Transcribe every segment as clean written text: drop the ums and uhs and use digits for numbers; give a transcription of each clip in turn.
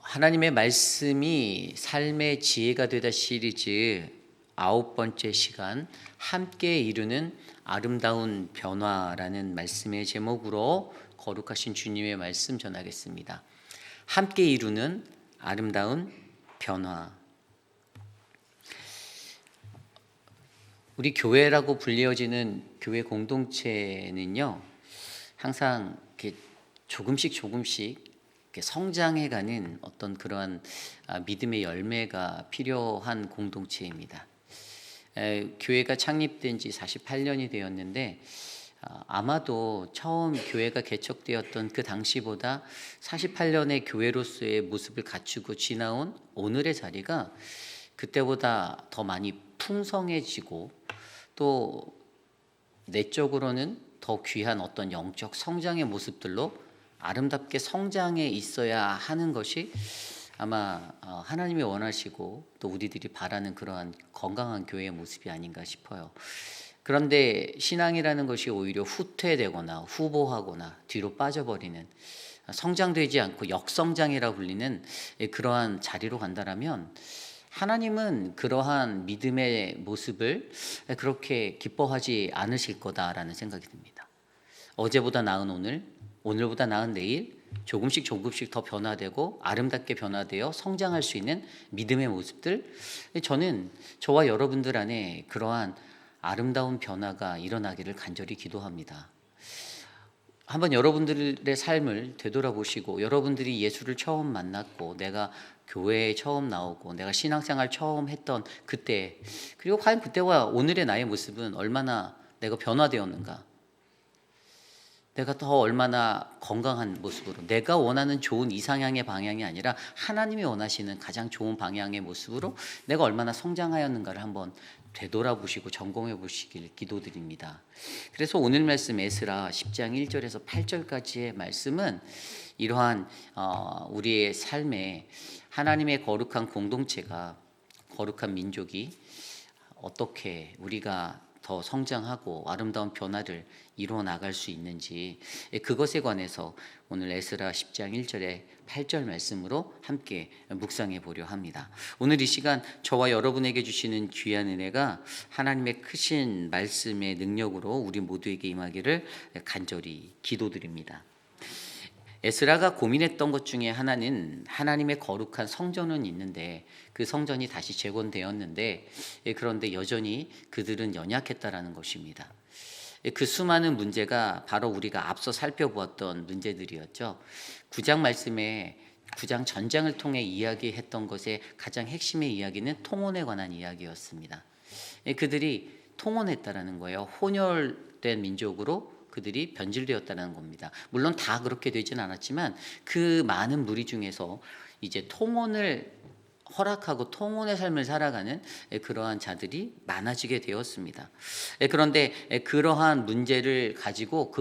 하나님의 말씀이 삶의 지혜가 되다 시리즈 9번째 시간, 함께 이루는 아름다운 변화라는 말씀의 제목으로 거룩하신 주님의 말씀 전하겠습니다. 함께 이루는 아름다운 변화. 우리 교회라고 불리어지는 교회 공동체는요, 항상 이렇게 조금씩 이렇게 성장해가는 어떤 그러한 믿음의 열매가 필요한 공동체입니다. 교회가 창립된 지 48년이 되었는데 아마도 처음 교회가 개척되었던 그 당시보다 48년의 교회로서의 모습을 갖추고 지나온 오늘의 자리가 그때보다 더 많이 풍성해지고 또 내적으로는 더 귀한 어떤 영적 성장의 모습들로 아름답게 성장해 있어야 하는 것이 아마 하나님이 원하시고 또 우리들이 바라는 그러한 건강한 교회의 모습이 아닌가 싶어요. 그런데 신앙이라는 것이 오히려 후퇴되거나 후보하거나 뒤로 빠져버리는, 성장되지 않고 역성장이라고 불리는 그러한 자리로 간다라면 하나님은 그러한 믿음의 모습을 그렇게 기뻐하지 않으실 거다라는 생각이 듭니다. 어제보다 나은 오늘, 오늘보다 나은 내일, 조금씩 더 변화되고 아름답게 변화되어 성장할 수 있는 믿음의 모습들, 저는 저와 여러분들 안에 그러한 아름다운 변화가 일어나기를 간절히 기도합니다. 한번 여러분들의 삶을 되돌아보시고, 여러분들이 예수를 처음 만났고 내가 교회에 처음 나오고 내가 신앙생활 처음 했던 그때, 그리고 과연 그때와 오늘의 나의 모습은 얼마나 내가 변화되었는가, 내가 더 얼마나 건강한 모습으로, 내가 원하는 좋은 이상향의 방향이 아니라 하나님이 원하시는 가장 좋은 방향의 모습으로 내가 얼마나 성장하였는가를 한번 되돌아보시고 점검해 보시길 기도드립니다. 그래서 오늘 말씀 에스라 10장 1절에서 8절까지의 말씀은 이러한 우리의 삶에 하나님의 거룩한 공동체가, 거룩한 민족이 어떻게 우리가 더 성장하고 아름다운 변화를 이루어 나갈 수 있는지, 그것에 관해서 오늘 에스라 10장 1절에 8절 말씀으로 함께 묵상해 보려 합니다. 오늘 이 시간 저와 여러분에게 주시는 귀한 은혜가 하나님의 크신 말씀의 능력으로 우리 모두에게 임하기를 간절히 기도드립니다. 에스라가 고민했던 것 중에 하나는 하나님의 거룩한 성전은 있는데 그 성전이 다시 재건되었는데 그런데 여전히 그들은 연약했다라는 것입니다. 그 수많은 문제가 바로 우리가 앞서 살펴보았던 문제들이었죠. 9장 말씀에 9장 전장을 통해 이야기했던 것의 가장 핵심의 이야기는 통혼에 관한 이야기였습니다. 그들이 통혼했다라는 거예요. 혼혈된 민족으로 그들이 변질되었다는 겁니다. 물론 다 그렇게 되진 않았지만 그 많은 무리 중에서 이제 통혼을 허락하고 통혼의 삶을 살아가는 그러한 자들이 많아지게 되었습니다. 그런데 그러한 문제를 가지고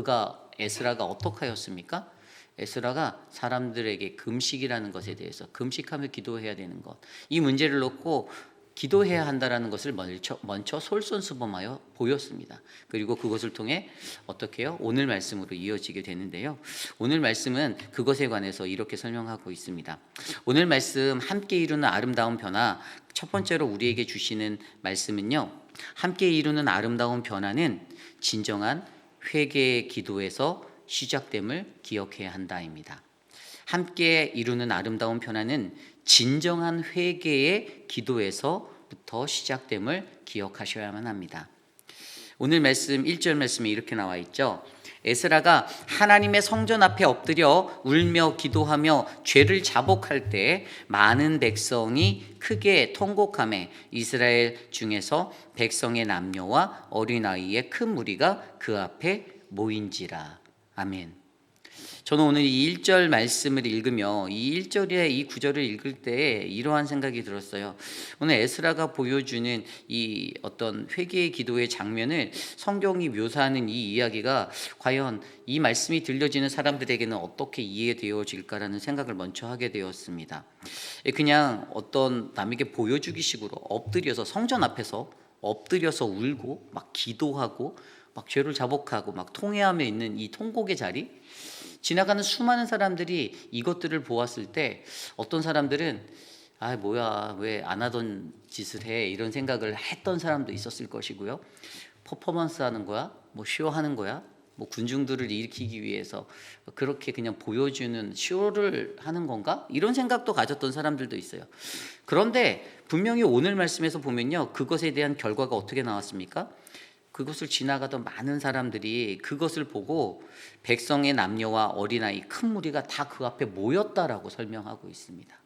에스라가 어떻게 하였습니까? 에스라가 사람들에게 금식이라는 것에 대해서, 금식하며 기도해야 되는 것, 이 문제를 놓고 기도해야 한다라는 것을 먼저 솔선수범하여 보였습니다. 그리고 그것을 통해 어떻게 해요? 오늘 말씀으로 이어지게 되는데요. 오늘 말씀은 그것에 관해서 이렇게 설명하고 있습니다. 오늘 말씀 함께 이루는 아름다운 변화, 첫 번째로 우리에게 주시는 말씀은요, 함께 이루는 아름다운 변화는 진정한 회개의 기도에서 시작됨을 기억해야 한다입니다. 함께 이루는 아름다운 변화는 진정한 회개의 기도에서부터 시작됨을 기억하셔야만 합니다. 오늘 말씀 1절 말씀에 이렇게 나와 있죠. 에스라가 하나님의 성전 앞에 엎드려 울며 기도하며 죄를 자복할 때 많은 백성이 크게 통곡하며 이스라엘 중에서 백성의 남녀와 어린아이의 큰 무리가 그 앞에 모인지라. 아멘. 저는 오늘 이 1절 말씀을 읽으며 이 1절에 이 9절을 읽을 때 이러한 생각이 들었어요. 오늘 에스라가 보여주는 이 어떤 회개의 기도의 장면을 성경이 묘사하는 이 이야기가 과연 이 말씀이 들려지는 사람들에게는 어떻게 이해되어질까라는 생각을 먼저 하게 되었습니다. 그냥 어떤 남에게 보여주기 식으로 엎드려서, 성전 앞에서 엎드려서 울고 막 기도하고 막 죄를 자복하고 막 통회하며 있는 이 통곡의 자리, 지나가는 수많은 사람들이 이것들을 보았을 때 어떤 사람들은 아 뭐야 왜 안 하던 짓을 해 이런 생각을 했던 사람도 있었을 것이고요. 퍼포먼스 하는 거야? 뭐 쇼하는 거야? 뭐 군중들을 일으키기 위해서 그렇게 그냥 보여주는 쇼를 하는 건가? 이런 생각도 가졌던 사람들도 있어요. 그런데 분명히 오늘 말씀에서 보면요, 그것에 대한 결과가 어떻게 나왔습니까? 그것을 지나가던 많은 사람들이 그것을 보고 백성의 남녀와 어린아이 큰 무리가 다 그 앞에 모였다라고 설명하고 있습니다.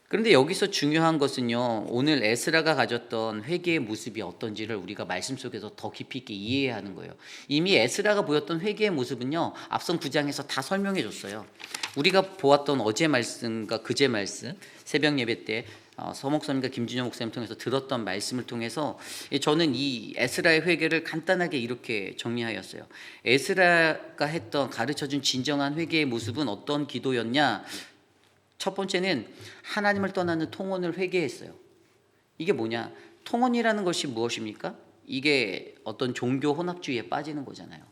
그런데 여기서 중요한 것은요, 오늘 에스라가 가졌던 회개의 모습이 어떤지를 우리가 말씀 속에서 더 깊이 있게 이해해야 하는 거예요. 이미 에스라가 보였던 회개의 모습은요, 앞선 9장에서 다 설명해 줬어요. 우리가 보았던 어제 말씀과 그제 말씀, 새벽 예배 때 서목사님과 김준영 목사님 통해서 들었던 말씀을 통해서 저는 이 에스라의 회개를 간단하게 이렇게 정리하였어요. 에스라가 했던 가르쳐준 진정한 회개의 모습은 어떤 기도였냐? 첫 번째는 하나님을 떠나는 통혼을 회개했어요. 이게 뭐냐? 통혼이라는 것이 무엇입니까? 이게 어떤 종교 혼합주의에 빠지는 거잖아요.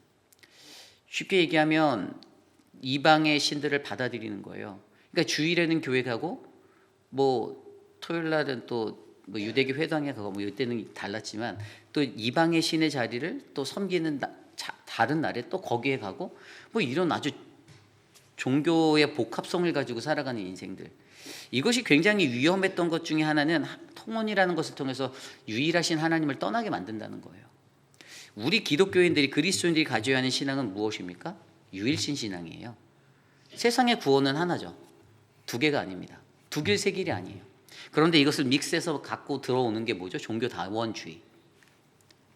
쉽게 얘기하면 이방의 신들을 받아들이는 거예요. 그러니까 주일에는 교회 가고 뭐 토요일 날은 또 뭐 유대교 회당에 가고 뭐 이때는 달랐지만 또 이방의 신의 자리를 또 섬기는 다른 날에 또 거기에 가고 뭐 이런 아주 종교의 복합성을 가지고 살아가는 인생들, 이것이 굉장히 위험했던 것 중에 하나는 통혼이라는 것을 통해서 유일하신 하나님을 떠나게 만든다는 거예요. 우리 기독교인들이 그리스도인들이 가져야 하는 신앙은 무엇입니까? 유일신 신앙이에요. 세상의 구원은 하나죠. 두 개가 아닙니다. 두 길 세 길이 아니에요. 그런데 이것을 믹스해서 갖고 들어오는 게 뭐죠? 종교 다원주의.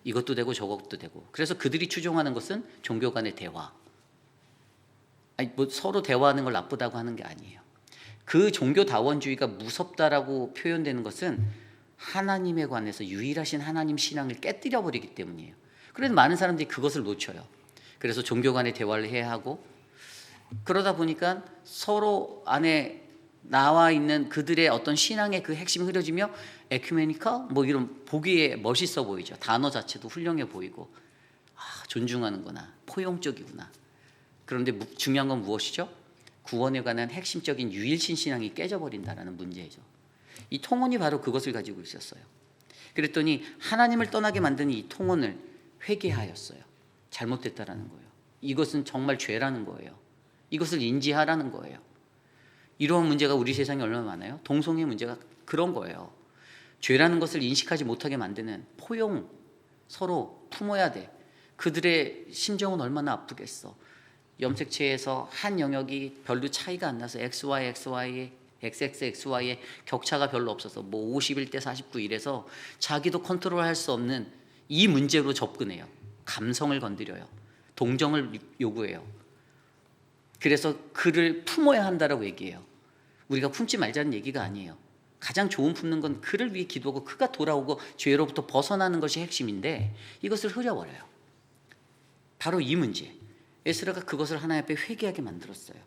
이것도 되고 저것도 되고. 그래서 그들이 추종하는 것은 종교 간의 대화. 아니, 뭐 서로 대화하는 걸 나쁘다고 하는 게 아니에요. 그 종교다원주의가 무섭다라고 표현되는 것은 하나님에 관해서 유일하신 하나님 신앙을 깨뜨려 버리기 때문이에요. 그래서 많은 사람들이 그것을 놓쳐요. 그래서 종교 간의 대화를 해야 하고, 그러다 보니까 서로 안에 나와 있는 그들의 어떤 신앙의 그 핵심이 흐려지며 에큐메니컬 뭐 이런 보기에 멋있어 보이죠. 단어 자체도 훌륭해 보이고, 존중하는구나, 포용적이구나. 그런데 중요한 건 무엇이죠? 구원에 관한 핵심적인 유일신 신앙이 깨져버린다는 문제죠. 이 통혼이 바로 그것을 가지고 있었어요. 그랬더니 하나님을 떠나게 만드는 이 통혼을 회개하였어요. 잘못됐다라는 거예요. 이것은 정말 죄라는 거예요. 이것을 인지하라는 거예요. 이러한 문제가 우리 세상에 얼마나 많아요? 동성애 문제가 그런 거예요. 죄라는 것을 인식하지 못하게 만드는 포용, 서로 품어야 돼. 그들의 심정은 얼마나 아프겠어. 염색체에서 한 영역이 별로 차이가 안 나서 XXXY의 격차가 별로 없어서 뭐 51대 49 이래서 자기도 컨트롤할 수 없는 이 문제로 접근해요. 감성을 건드려요. 동정을 요구해요. 그래서 그를 품어야 한다라고 얘기해요. 우리가 품지 말자는 얘기가 아니에요. 가장 좋은 품는 건 그를 위해 기도하고 그가 돌아오고 죄로부터 벗어나는 것이 핵심인데 이것을 흐려버려요. 바로 이 문제. 에스라가 그것을 하나님 앞에 회개하게 만들었어요.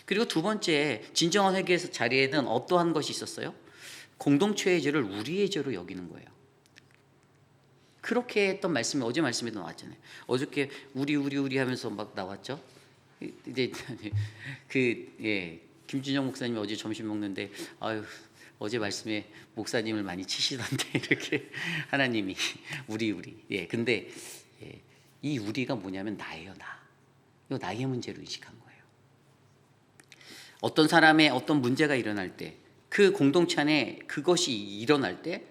그리고 두 번째, 진정한 회개의 자리에는 어떠한 것이 있었어요? 공동체의 죄를 우리의 죄로 여기는 거예요. 그렇게 했던 말씀이 어제 말씀에도 나왔잖아요. 어저께 우리 하면서 막 나왔죠. 이제 김준영 목사님이 어제 점심 먹는데 어제 말씀에 목사님을 많이 치시던데 이렇게 하나님이 우리 근데 이 우리가 뭐냐면 나예요. 이거 나의 문제로 인식한 거예요. 어떤 사람의 어떤 문제가 일어날 때, 그 공동체 안에 그것이 일어날 때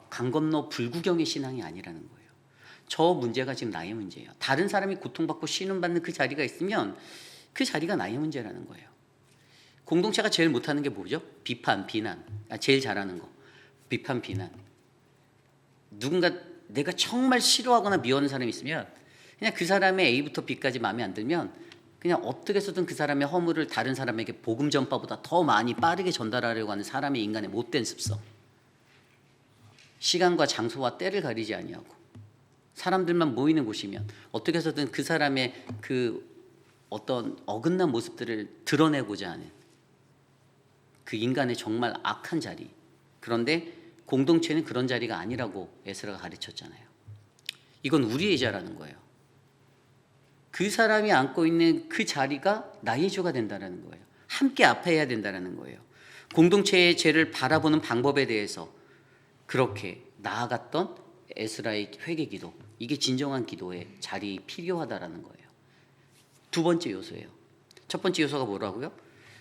강 건너 불구경의 신앙이 아니라는 거예요. 저 문제가 지금 나의 문제예요. 다른 사람이 고통받고 신음받는 그 자리가 있으면 그 자리가 나의 문제라는 거예요. 공동체가 제일 못하는 게 뭐죠? 비판, 비난. 제일 잘하는 거. 비판, 비난. 누군가 내가 정말 싫어하거나 미워하는 사람이 있으면 그냥 그 사람의 A부터 B까지 마음에 안 들면 그냥 어떻게 해서든 그 사람의 허물을 다른 사람에게 복음 전파보다 더 많이 빠르게 전달하려고 하는 사람의 인간의 못된 습성. 시간과 장소와 때를 가리지 아니하고 사람들만 모이는 곳이면 어떻게 해서든 그 사람의 그 어떤 어긋난 모습들을 드러내고자 하는 그 인간의 정말 악한 자리. 그런데 공동체는 그런 자리가 아니라고 에스라가 가르쳤잖아요. 이건 우리의 자라는 거예요. 그 사람이 안고 있는 그 자리가 나의 죄가 된다는 거예요. 함께 아파해야 된다는 거예요. 공동체의 죄를 바라보는 방법에 대해서 그렇게 나아갔던 에스라의 회개기도, 이게 진정한 기도의 자리 필요하다라는 거예요. 두 번째 요소예요. 첫 번째 요소가 뭐라고요?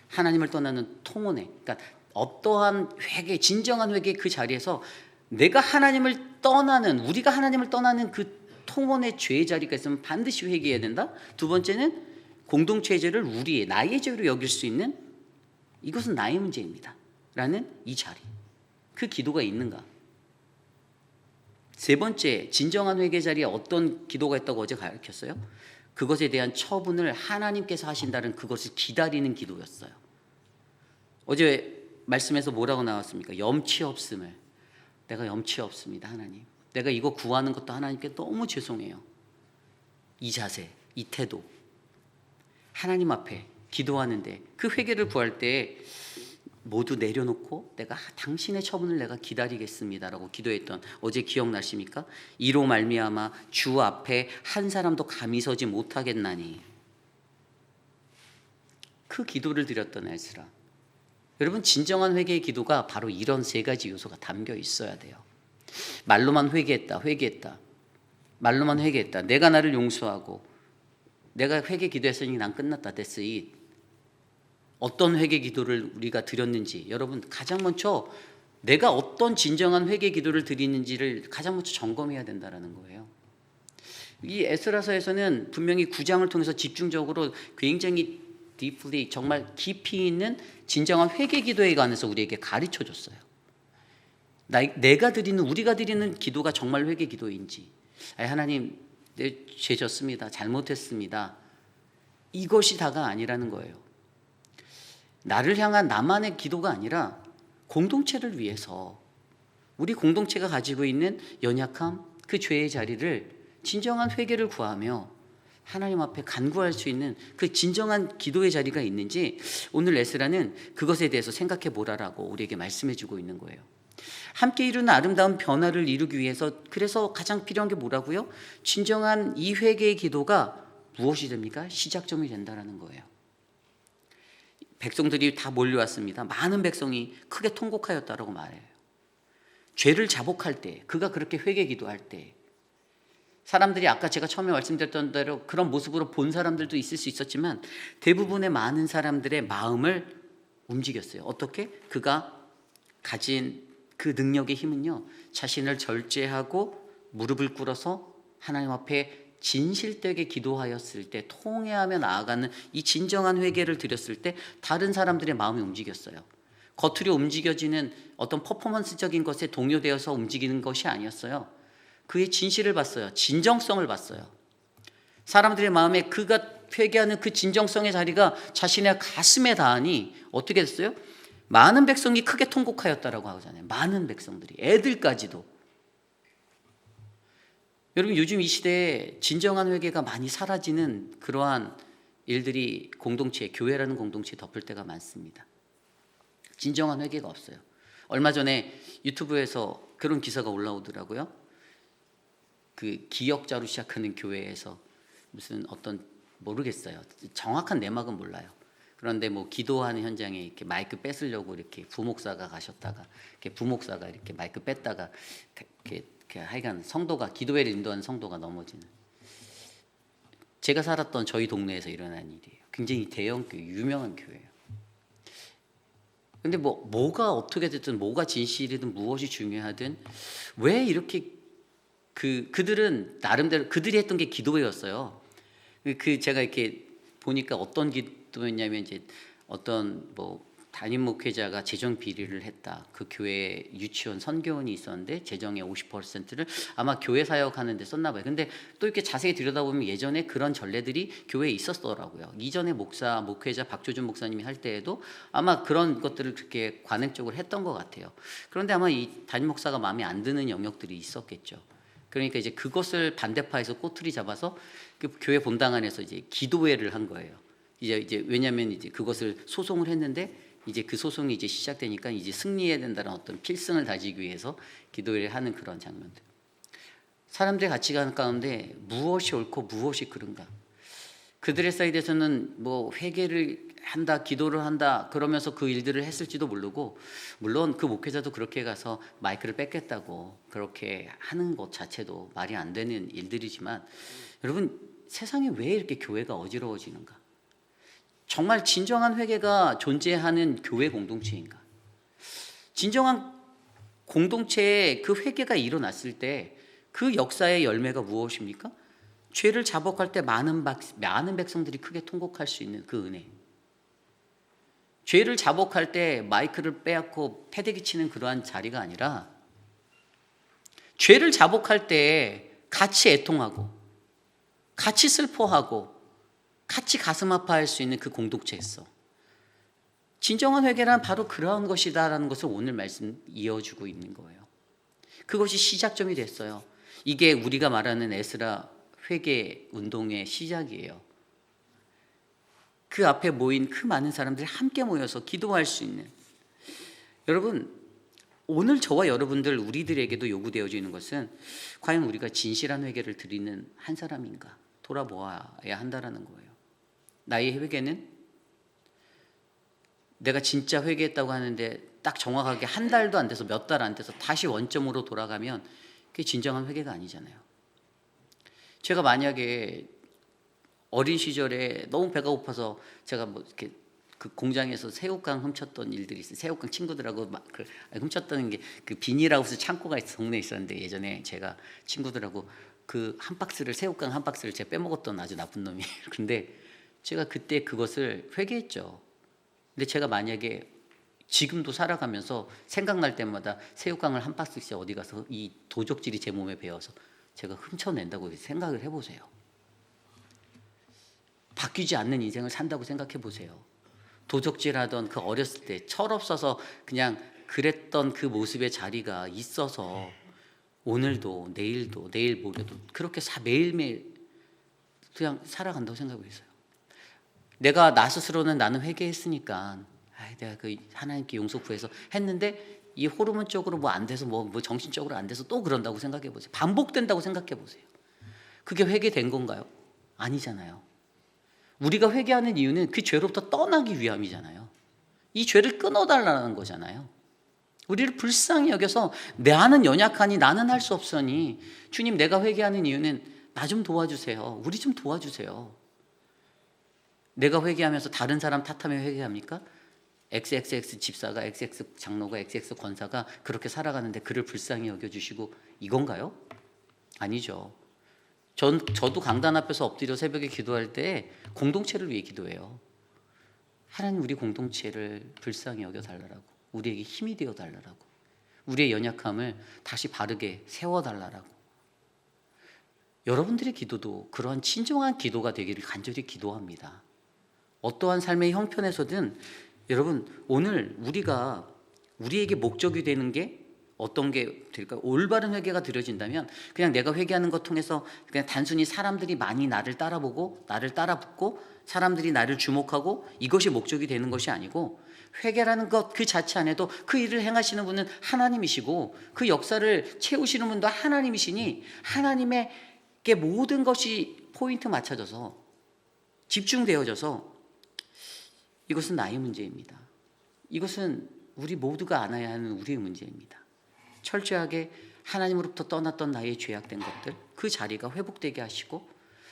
하나님을 떠나는 통혼회. 그러니까 어떠한 회개, 진정한 회개 그 자리에서 내가 하나님을 떠나는, 우리가 하나님을 떠나는 그 통혼의 죄의 자리가 있으면 반드시 회개해야 된다. 두 번째는 공동체의 죄를 우리의, 나의 죄로 여길 수 있는, 이것은 나의 문제입니다 라는 이 자리, 그 기도가 있는가. 세 번째, 진정한 회개 자리에 어떤 기도가 있다고 어제 가르쳤어요? 그것에 대한 처분을 하나님께서 하신다는 그것을 기다리는 기도였어요. 어제 말씀에서 뭐라고 나왔습니까? 염치 없음을. 내가 염치 없습니다 하나님. 내가 이거 구하는 것도 하나님께 너무 죄송해요. 이 자세, 이 태도, 하나님 앞에 기도하는데 그 회개를 구할 때 모두 내려놓고 내가 당신의 처분을 내가 기다리겠습니다라고 기도했던, 어제 기억나십니까? 이로 말미암아 주 앞에 한 사람도 감히 서지 못하겠나니, 그 기도를 드렸던 에스라. 여러분, 진정한 회개의 기도가 바로 이런 세 가지 요소가 담겨 있어야 돼요. 말로만 회개했다, 말로만 회개했다, 내가 나를 용서하고 내가 회개 기도했으니 난 끝났다, that's it. 어떤 회개 기도를 우리가 드렸는지, 여러분 가장 먼저 내가 어떤 진정한 회개 기도를 드리는지를 가장 먼저 점검해야 된다는 거예요. 이 에스라서에서는 분명히 9장을 통해서 집중적으로 굉장히 deeply, 정말 깊이 있는 진정한 회개 기도에 관해서 우리에게 가르쳐 줬어요. 내가 드리는, 우리가 드리는 기도가 정말 회개 기도인지, 하나님 내 죄 졌습니다, 잘못했습니다, 이것이 다가 아니라는 거예요. 나를 향한 나만의 기도가 아니라 공동체를 위해서, 우리 공동체가 가지고 있는 연약함, 그 죄의 자리를 진정한 회개를 구하며 하나님 앞에 간구할 수 있는 그 진정한 기도의 자리가 있는지, 오늘 에스라는 그것에 대해서 생각해 보라라고 우리에게 말씀해 주고 있는 거예요. 함께 이루는 아름다운 변화를 이루기 위해서, 그래서 가장 필요한 게 뭐라고요? 진정한 이 회개의 기도가 무엇이 됩니까? 시작점이 된다는 거예요. 백성들이 다 몰려왔습니다. 많은 백성이 크게 통곡하였다라고 말해요. 죄를 자복할 때, 그가 그렇게 회개 기도할 때, 사람들이 아까 제가 처음에 말씀드렸던 대로 그런 모습으로 본 사람들도 있을 수 있었지만 대부분의 많은 사람들의 마음을 움직였어요. 어떻게? 그가 가진 그 능력의 힘은요, 자신을 절제하고 무릎을 꿇어서 하나님 앞에 진실되게 기도하였을 때, 통회하며 나아가는 이 진정한 회개를 드렸을 때 다른 사람들의 마음이 움직였어요. 겉으로 움직여지는 어떤 퍼포먼스적인 것에 동요되어서 움직이는 것이 아니었어요. 그의 진실을 봤어요. 진정성을 봤어요. 사람들의 마음에 그가 회개하는 그 진정성의 자리가 자신의 가슴에 닿으니 어떻게 됐어요? 많은 백성이 크게 통곡하였다라고 하잖아요. 많은 백성들이, 애들까지도. 여러분, 요즘 이 시대에 진정한 회개가 많이 사라지는 그러한 일들이 공동체, 교회라는 공동체에 덮을 때가 많습니다. 진정한 회개가 없어요. 얼마 전에 유튜브에서 그런 기사가 올라오더라고요. 그 기역자로 시작하는 교회에서 무슨 어떤, 모르겠어요, 정확한 내막은 몰라요. 그런데 뭐 기도하는 현장에 이렇게 마이크 뺏으려고 이렇게 부목사가 가셨다가, 이렇게 부목사가 이렇게 마이크 뺐다가 이렇게 하여간 성도가, 기도회를 인도하는 성도가 넘어지는, 제가 살았던 저희 동네에서 일어난 일이에요. 굉장히 대형 교회, 유명한 교회예요. 근데 뭐가 어떻게 됐든, 뭐가 진실이든 무엇이 중요하든, 왜 이렇게 그들은 나름대로 그들이 했던 게 기도회였어요. 제가 이렇게 보니까 어떤 기도였냐면, 이제 어떤 담임 목회자가 재정 비리를 했다. 그 교회 유치원 선교원이 있었는데 재정의 50%를 아마 교회 사역하는 데 썼나 봐요. 근데 또 이렇게 자세히 들여다보면 예전에 그런 전례들이 교회에 있었더라고요. 이전에 목회자 박조준 목사님이 할 때에도 아마 그런 것들을 그렇게 관행적으로 했던 것 같아요. 그런데 아마 이 담임 목사가 마음에 안 드는 영역들이 있었겠죠. 그러니까 이제 그것을 반대파에서 꼬투리 잡아서 그 교회 본당 안에서 이제 기도회를 한 거예요. 이제 왜냐하면 이제 그것을 소송을 했는데, 이제 그 소송이 이제 시작되니까 이제 승리해야 된다는 어떤 필승을 다지기 위해서 기도회를 하는 그런 장면들. 사람들의 가치관 가운데 무엇이 옳고 무엇이 그른가? 그들의 사이드에서는 뭐 회개를 한다, 기도를 한다 그러면서 그 일들을 했을지도 모르고, 물론 그 목회자도 그렇게 가서 마이크를 뺏겠다고 그렇게 하는 것 자체도 말이 안 되는 일들이지만, 여러분, 세상에 왜 이렇게 교회가 어지러워지는가? 정말 진정한 회개가 존재하는 교회 공동체인가? 진정한 공동체에 그 회개가 일어났을 때 그 역사의 열매가 무엇입니까? 죄를 자복할 때 많은 백성들이 크게 통곡할 수 있는 그 은혜. 죄를 자복할 때 마이크를 빼앗고 패대기 치는 그러한 자리가 아니라, 죄를 자복할 때 같이 애통하고 같이 슬퍼하고 같이 가슴 아파할 수 있는 그 공동체였어. 진정한 회개란 바로 그러한 것이다라는 것을 오늘 말씀 이어주고 있는 거예요. 그것이 시작점이 됐어요. 이게 우리가 말하는 에스라 회개 운동의 시작이에요. 그 앞에 모인 그 많은 사람들이 함께 모여서 기도할 수 있는, 여러분, 오늘 저와 여러분들 우리들에게도 요구되어지는 것은 과연 우리가 진실한 회개를 드리는 한 사람인가 돌아보아야 한다라는 거예요. 나의 회개는 내가 진짜 회개했다고 하는데 딱 정확하게 한 달도 안 돼서 몇 달 안 돼서 다시 원점으로 돌아가면 그게 진정한 회개가 아니잖아요. 제가 만약에 어린 시절에 너무 배가 고파서 제가 뭐 이렇게 그 공장에서 새우깡 훔쳤던 일들이 있어요. 새우깡 친구들하고 막 훔쳤던 게, 그 비닐하우스 창고가 동네에 있었는데, 예전에 제가 친구들하고 그 한 박스를, 새우깡 한 박스를 제가 빼먹었던 아주 나쁜 놈이. 그런데 제가 그때 그것을 회개했죠. 근데 제가 만약에 지금도 살아가면서 생각날 때마다 새우깡을 한 박스씩 어디 가서 이 도적질이 제 몸에 배어서 제가 훔쳐낸다고 생각을 해보세요. 바뀌지 않는 인생을 산다고 생각해 보세요. 도적질하던 그 어렸을 때 철없어서 그냥 그랬던 그 모습의 자리가 있어서 오늘도 내일도 내일 모레도 그렇게 매일매일 그냥 살아간다고 생각하고 있어요. 내가 나 스스로는 나는 회개했으니까 내가 그 하나님께 용서 구해서 했는데, 이 호르몬적으로 뭐 안 돼서 뭐 정신적으로 안 돼서 또 그런다고 생각해 보세요. 반복된다고 생각해 보세요. 그게 회개된 건가요? 아니잖아요. 우리가 회개하는 이유는 그 죄로부터 떠나기 위함이잖아요. 이 죄를 끊어달라는 거잖아요. 우리를 불쌍히 여겨서 나는 연약하니 나는 할 수 없으니 주님, 내가 회개하는 이유는 나 좀 도와주세요. 우리 좀 도와주세요. 내가 회개하면서 다른 사람 탓하며 회개합니까? XXX 집사가, XX 장로가, XX 권사가 그렇게 살아가는데 그를 불쌍히 여겨주시고 이건가요? 아니죠. 저도 강단 앞에서 엎드려 새벽에 기도할 때 공동체를 위해 기도해요. 하나님, 우리 공동체를 불쌍히 여겨달라고, 우리에게 힘이 되어달라고, 우리의 연약함을 다시 바르게 세워달라고. 여러분들의 기도도 그러한 진정한 기도가 되기를 간절히 기도합니다. 어떠한 삶의 형편에서든 여러분, 오늘 우리에게 목적이 되는 게 어떤 게 될까요? 올바른 회개가 드려진다면 그냥 내가 회개하는 것 통해서 그냥 단순히 사람들이 많이 나를 따라보고 나를 따라붙고 사람들이 나를 주목하고 이것이 목적이 되는 것이 아니고, 회개라는 것 그 자체 안에도 그 일을 행하시는 분은 하나님이시고 그 역사를 채우시는 분도 하나님이시니, 하나님에게 모든 것이 포인트 맞춰져서 집중되어져서 이것은 나의 문제입니다. 이것은 우리 모두가 안아야 하는 우리의 문제입니다. 철저하게 하나님으로부터 떠났던 나의 죄악된 것들, 그 자리가 회복되게 하시고,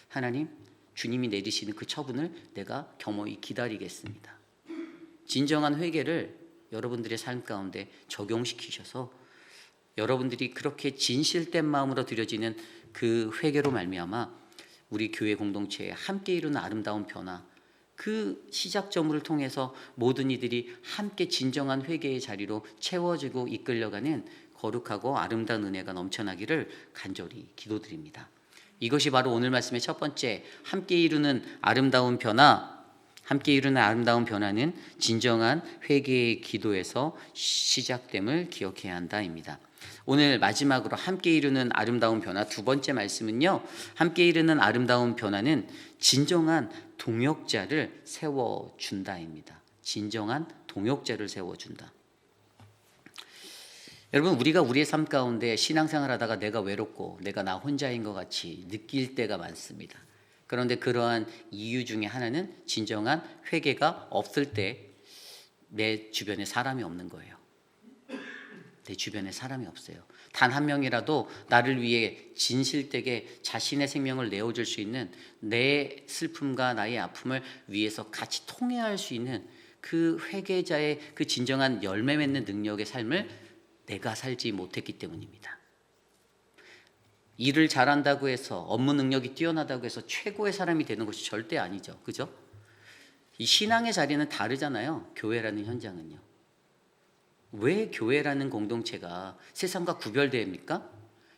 하나님, 주님이 내리시는 그 처분을 내가 겸허히 기다리겠습니다. 진정한 회개를 여러분들의 삶 가운데 적용시키셔서 여러분들이 그렇게 진실된 마음으로 드려지는 그 회개로 말미암아 우리 교회 공동체에 함께 이루는 아름다운 변화, 그 시작점을 통해서 모든 이들이 함께 진정한 회개의 자리로 채워지고 이끌려가는 거룩하고 아름다운 은혜가 넘쳐나기를 간절히 기도드립니다. 이것이 바로 오늘 말씀의 첫 번째, 함께 이루는 아름다운 변화, 함께 이루는 아름다운 변화는 진정한 회개의 기도에서 시작됨을 기억해야 한다입니다. 오늘 마지막으로 함께 이루는 아름다운 변화 두 번째 말씀은요, 함께 이루는 아름다운 변화는 진정한 동역자를 세워준다입니다. 진정한 동역자를 세워준다. 여러분, 우리가 우리의 삶 가운데 신앙생활 하다가 내가 외롭고 내가 나 혼자인 것 같이 느낄 때가 많습니다. 그런데 그러한 이유 중에 하나는 진정한 회개가 없을 때 내 주변에 사람이 없는 거예요. 내 주변에 사람이 없어요. 단 한 명이라도 나를 위해 진실되게 자신의 생명을 내어줄 수 있는, 내 슬픔과 나의 아픔을 위해서 같이 통회할 수 있는 그 회개자의 그 진정한 열매 맺는 능력의 삶을 내가 살지 못했기 때문입니다. 일을 잘한다고 해서, 업무 능력이 뛰어나다고 해서 최고의 사람이 되는 것이 절대 아니죠. 그죠? 이 신앙의 자리는 다르잖아요. 교회라는 현장은요. 왜 교회라는 공동체가 세상과 구별됩니까?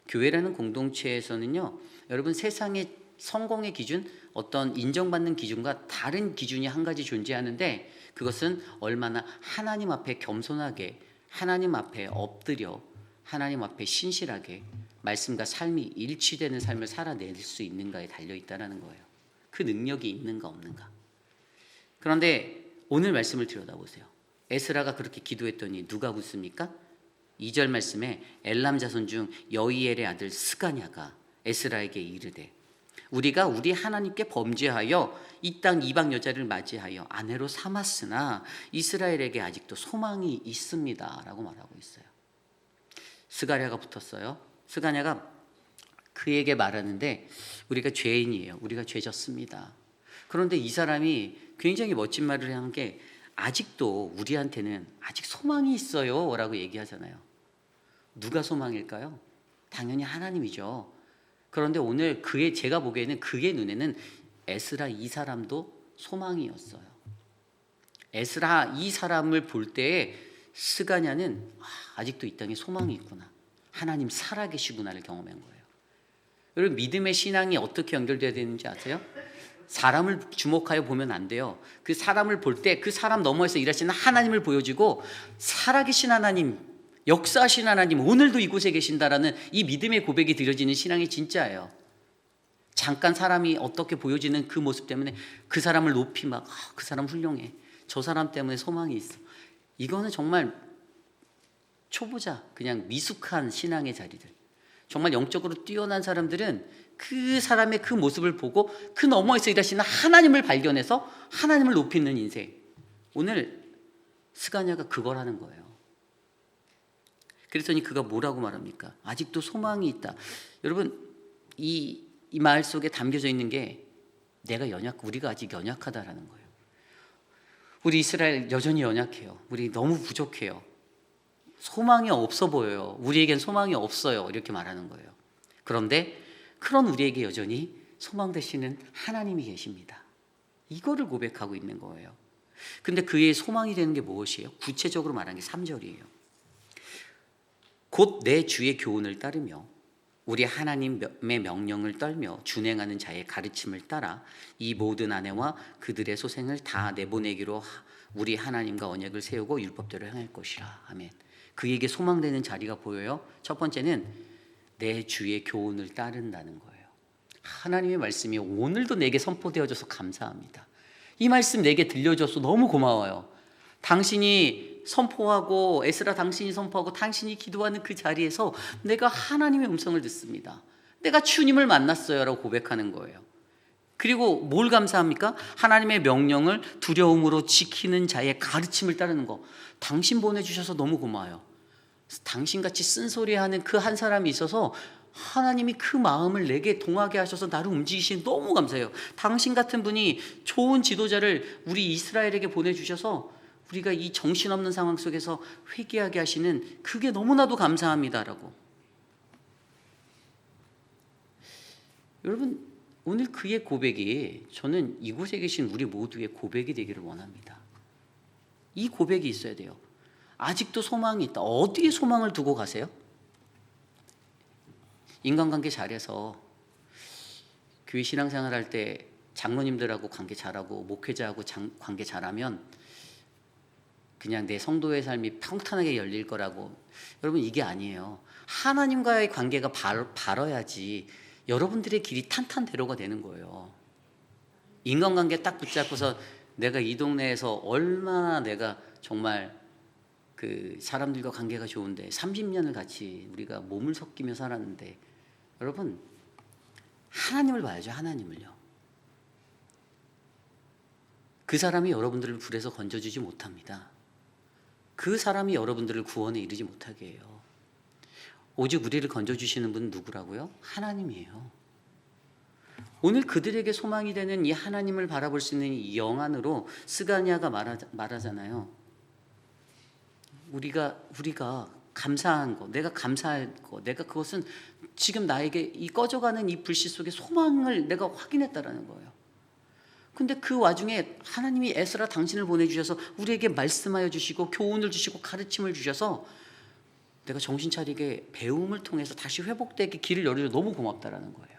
교회라는 공동체에서는요, 여러분, 세상의 성공의 기준, 어떤 인정받는 기준과 다른 기준이 한 가지 존재하는데, 그것은 얼마나 하나님 앞에 겸손하게, 하나님 앞에 엎드려, 하나님 앞에 신실하게 말씀과 삶이 일치되는 삶을 살아낼 수 있는가에 달려있다는 거예요. 그 능력이 있는가 없는가. 그런데 오늘 말씀을 들여다보세요. 에스라가 그렇게 기도했더니 누가 붙습니까? 2절 말씀에 엘람 자손 중 여이엘의 아들 스가냐가 에스라에게 이르되, 우리가 우리 하나님께 범죄하여 이 땅 이방 여자를 맞이하여 아내로 삼았으나 이스라엘에게 아직도 소망이 있습니다 라고 말하고 있어요. 스가냐가 붙었어요. 스가냐가 그에게 말하는데, 우리가 죄인이에요. 우리가 죄졌습니다. 그런데 이 사람이 굉장히 멋진 말을 한 게, 아직도 우리한테는 아직 소망이 있어요 라고 얘기하잖아요. 누가 소망일까요? 당연히 하나님이죠. 그런데 오늘 제가 보기에는 그의 눈에는 에스라 이 사람도 소망이었어요. 에스라 이 사람을 볼 때에 스가냐는 아직도 이 땅에 소망이 있구나, 하나님 살아계시구나를 경험한 거예요. 여러분, 믿음의 신앙이 어떻게 연결되어야 되는지 아세요? 사람을 주목하여 보면 안 돼요. 그 사람을 볼 때 그 사람 너머에서 일하시는 하나님을 보여주고, 살아계신 하나님, 역사하신 하나님, 오늘도 이곳에 계신다라는 이 믿음의 고백이 드려지는 신앙이 진짜예요. 잠깐 사람이 어떻게 보여지는 그 모습 때문에 그 사람을 높이 그 사람 훌륭해, 저 사람 때문에 소망이 있어. 이거는 정말 초보자, 그냥 미숙한 신앙의 자리들. 정말 영적으로 뛰어난 사람들은 그 사람의 그 모습을 보고 그 너머에서 일하시는 하나님을 발견해서 하나님을 높이는 인생. 오늘 스가냐가 그걸 하는 거예요. 그랬더니 그가 뭐라고 말합니까? 아직도 소망이 있다. 여러분, 이 말 속에 담겨져 있는 게 우리가 아직 연약하다라는 거예요. 우리 이스라엘 여전히 연약해요. 우리 너무 부족해요. 소망이 없어 보여요. 우리에겐 소망이 없어요. 이렇게 말하는 거예요. 그런데 그런 우리에게 여전히 소망 되시는 하나님이 계십니다. 이거를 고백하고 있는 거예요. 근데 그의 소망이 되는 게 무엇이에요? 구체적으로 말하는 게 3절이에요. 곧 내 주의 교훈을 따르며 우리 하나님의 명령을 떨며 준행하는 자의 가르침을 따라 이 모든 아내와 그들의 소생을 다 내보내기로 우리 하나님과 언약을 세우고 율법대로 행할 것이라. 아멘. 그에게 소망되는 자리가 보여요. 첫 번째는 내 주의 교훈을 따른다는 거예요. 하나님의 말씀이 오늘도 내게 선포되어져서 감사합니다. 이 말씀 내게 들려줘서 너무 고마워요. 당신이 선포하고, 에스라 당신이 선포하고 당신이 기도하는 그 자리에서 내가 하나님의 음성을 듣습니다. 내가 주님을 만났어요 라고 고백하는 거예요. 그리고 뭘 감사합니까? 하나님의 명령을 두려움으로 지키는 자의 가르침을 따르는 거. 당신 보내주셔서 너무 고마워요. 당신같이 쓴소리하는 그 한 사람이 있어서 하나님이 그 마음을 내게 동하게 하셔서 나를 움직이시는, 너무 감사해요. 당신 같은 분이 좋은 지도자를 우리 이스라엘에게 보내주셔서 우리가 이 정신없는 상황 속에서 회개하게 하시는, 그게 너무나도 감사합니다라고. 여러분, 오늘 그의 고백이 저는 이곳에 계신 우리 모두의 고백이 되기를 원합니다. 이 고백이 있어야 돼요. 아직도 소망이 있다. 어디에 소망을 두고 가세요? 인간관계 잘해서 교회 신앙생활 할 때 장로님들하고 관계 잘하고 목회자하고 관계 잘하면 그냥 내 성도의 삶이 평탄하게 열릴 거라고. 여러분, 이게 아니에요. 하나님과의 관계가 바라야지 여러분들의 길이 탄탄대로가 되는 거예요. 인간관계 딱 붙잡고서 내가 이 동네에서 얼마나 내가 정말 그 사람들과 관계가 좋은데 30년을 같이 우리가 몸을 섞이며 살았는데, 여러분 하나님을 봐야죠. 하나님을요. 그 사람이 여러분들을 불에서 건져주지 못합니다. 그 사람이 여러분들을 구원에 이르지 못하게 해요. 오직 우리를 건져주시는 분은 누구라고요? 하나님이에요. 오늘 그들에게 소망이 되는 이 하나님을 바라볼 수 있는 이 영안으로 스가랴가 말하잖아요. 우리가 감사한 거, 내가 감사할 거, 내가 그것은 지금 나에게 이 꺼져가는 이 불씨 속에 소망을 내가 확인했다라는 거예요. 근데 그 와중에 하나님이 에스라 당신을 보내주셔서 우리에게 말씀하여 주시고 교훈을 주시고 가르침을 주셔서 내가 정신 차리게 배움을 통해서 다시 회복되게 길을 열어줘 너무 고맙다라는 거예요.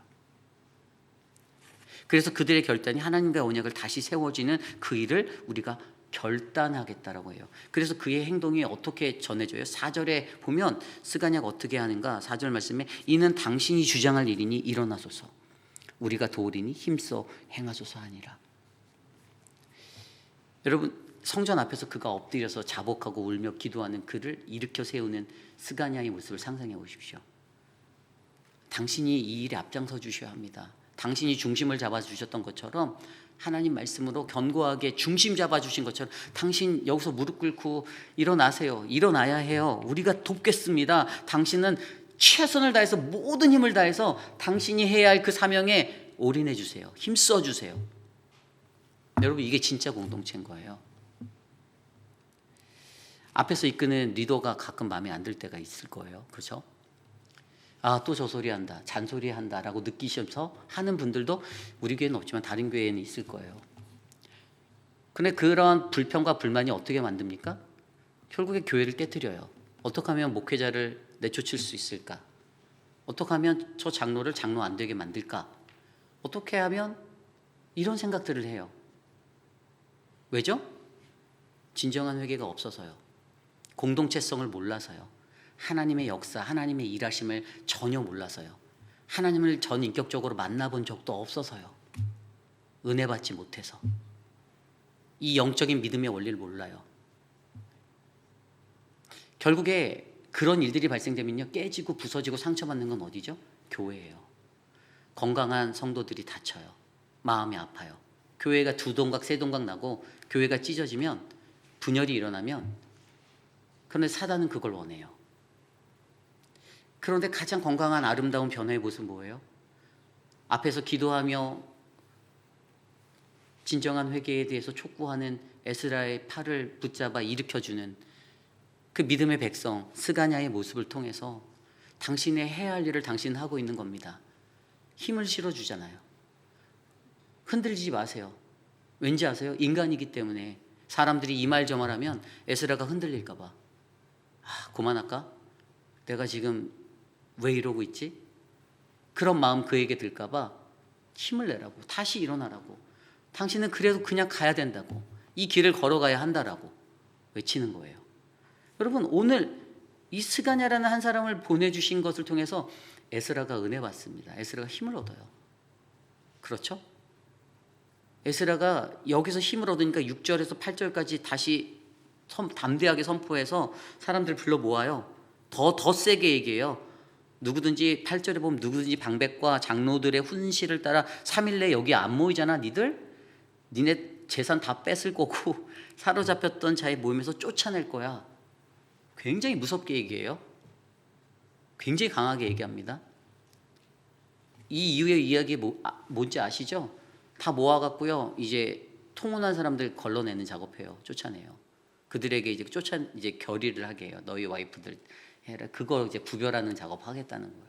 그래서 그들의 결단이 하나님과의 언약을 다시 세워지는 그 일을 우리가 결단하겠다라고 해요. 그래서 그의 행동이 어떻게 전해져요? 4절에 보면 스가랴가 어떻게 하는가? 4절 말씀에 이는 당신이 주장할 일이니 일어나소서, 우리가 도우리니 힘써 행하소서 하니라. 여러분, 성전 앞에서 그가 엎드려서 자복하고 울며 기도하는 그를 일으켜 세우는 스가랴의 모습을 상상해 보십시오. 당신이 이 일에 앞장서 주셔야 합니다. 당신이 중심을 잡아주셨던 것처럼, 하나님 말씀으로 견고하게 중심 잡아주신 것처럼 당신 여기서 무릎 꿇고 일어나세요. 일어나야 해요. 우리가 돕겠습니다. 당신은 최선을 다해서 모든 힘을 다해서 당신이 해야 할 그 사명에 올인해 주세요. 힘써 주세요. 여러분, 이게 진짜 공동체인 거예요. 앞에서 이끄는 리더가 가끔 마음에 안 들 때가 있을 거예요. 그렇죠? 아, 또 저 소리 한다, 잔소리 한다라고 느끼셔서 하는 분들도 우리 교회는 없지만 다른 교회에는 있을 거예요. 근데 그런 불평과 불만이 어떻게 만듭니까? 결국에 교회를 깨뜨려요. 어떻게 하면 목회자를 내쫓을 수 있을까? 어떻게 하면 저 장로를 장로 안 되게 만들까? 어떻게 하면, 이런 생각들을 해요. 왜죠? 진정한 회개가 없어서요. 공동체성을 몰라서요. 하나님의 역사, 하나님의 일하심을 전혀 몰라서요. 하나님을 전 인격적으로 만나본 적도 없어서요. 은혜 받지 못해서. 이 영적인 믿음의 원리를 몰라요. 결국에 그런 일들이 발생되면요, 깨지고 부서지고 상처받는 건 어디죠? 교회예요. 건강한 성도들이 다쳐요. 마음이 아파요. 교회가 두 동각 세 동각 나고 교회가 찢어지면, 분열이 일어나면, 그런데 사단은 그걸 원해요. 그런데 가장 건강한 아름다운 변화의 모습은 뭐예요? 앞에서 기도하며 진정한 회개에 대해서 촉구하는 에스라의 팔을 붙잡아 일으켜주는 그 믿음의 백성 스가랴의 모습을 통해서 당신의 해야 할 일을 당신은 하고 있는 겁니다. 힘을 실어주잖아요. 흔들리지 마세요. 왠지 아세요? 인간이기 때문에 사람들이 이 말 저 말 하면 에스라가 흔들릴까 봐, 아, 그만할까? 내가 지금 왜 이러고 있지? 그런 마음 그에게 들까 봐 힘을 내라고, 다시 일어나라고, 당신은 그래도 그냥 가야 된다고, 이 길을 걸어가야 한다라고 외치는 거예요. 여러분, 오늘 이 스가랴라는 한 사람을 보내주신 것을 통해서 에스라가 은혜 받습니다. 에스라가 힘을 얻어요. 그렇죠? 에스라가 여기서 힘을 얻으니까 6절에서 8절까지 다시 담대하게 선포해서 사람들 불러 모아요. 더 세게 얘기해요. 누구든지, 8절에 보면 누구든지 방백과 장로들의 훈시를 따라 3일 내에 여기 안 모이잖아. 니네 재산 다 뺏을 거고 사로잡혔던 자의 모임에서 쫓아낼 거야. 굉장히 무섭게 얘기해요. 굉장히 강하게 얘기합니다. 이 이후의 이야기 뭔지 아시죠? 다 모아갖고요, 이제 통혼한 사람들 걸러내는 작업해요. 쫓아내요. 그들에게 이제 결의를 하게 해요. 너희 와이프들 해라. 그거 이제 구별하는 작업 하겠다는 거예요.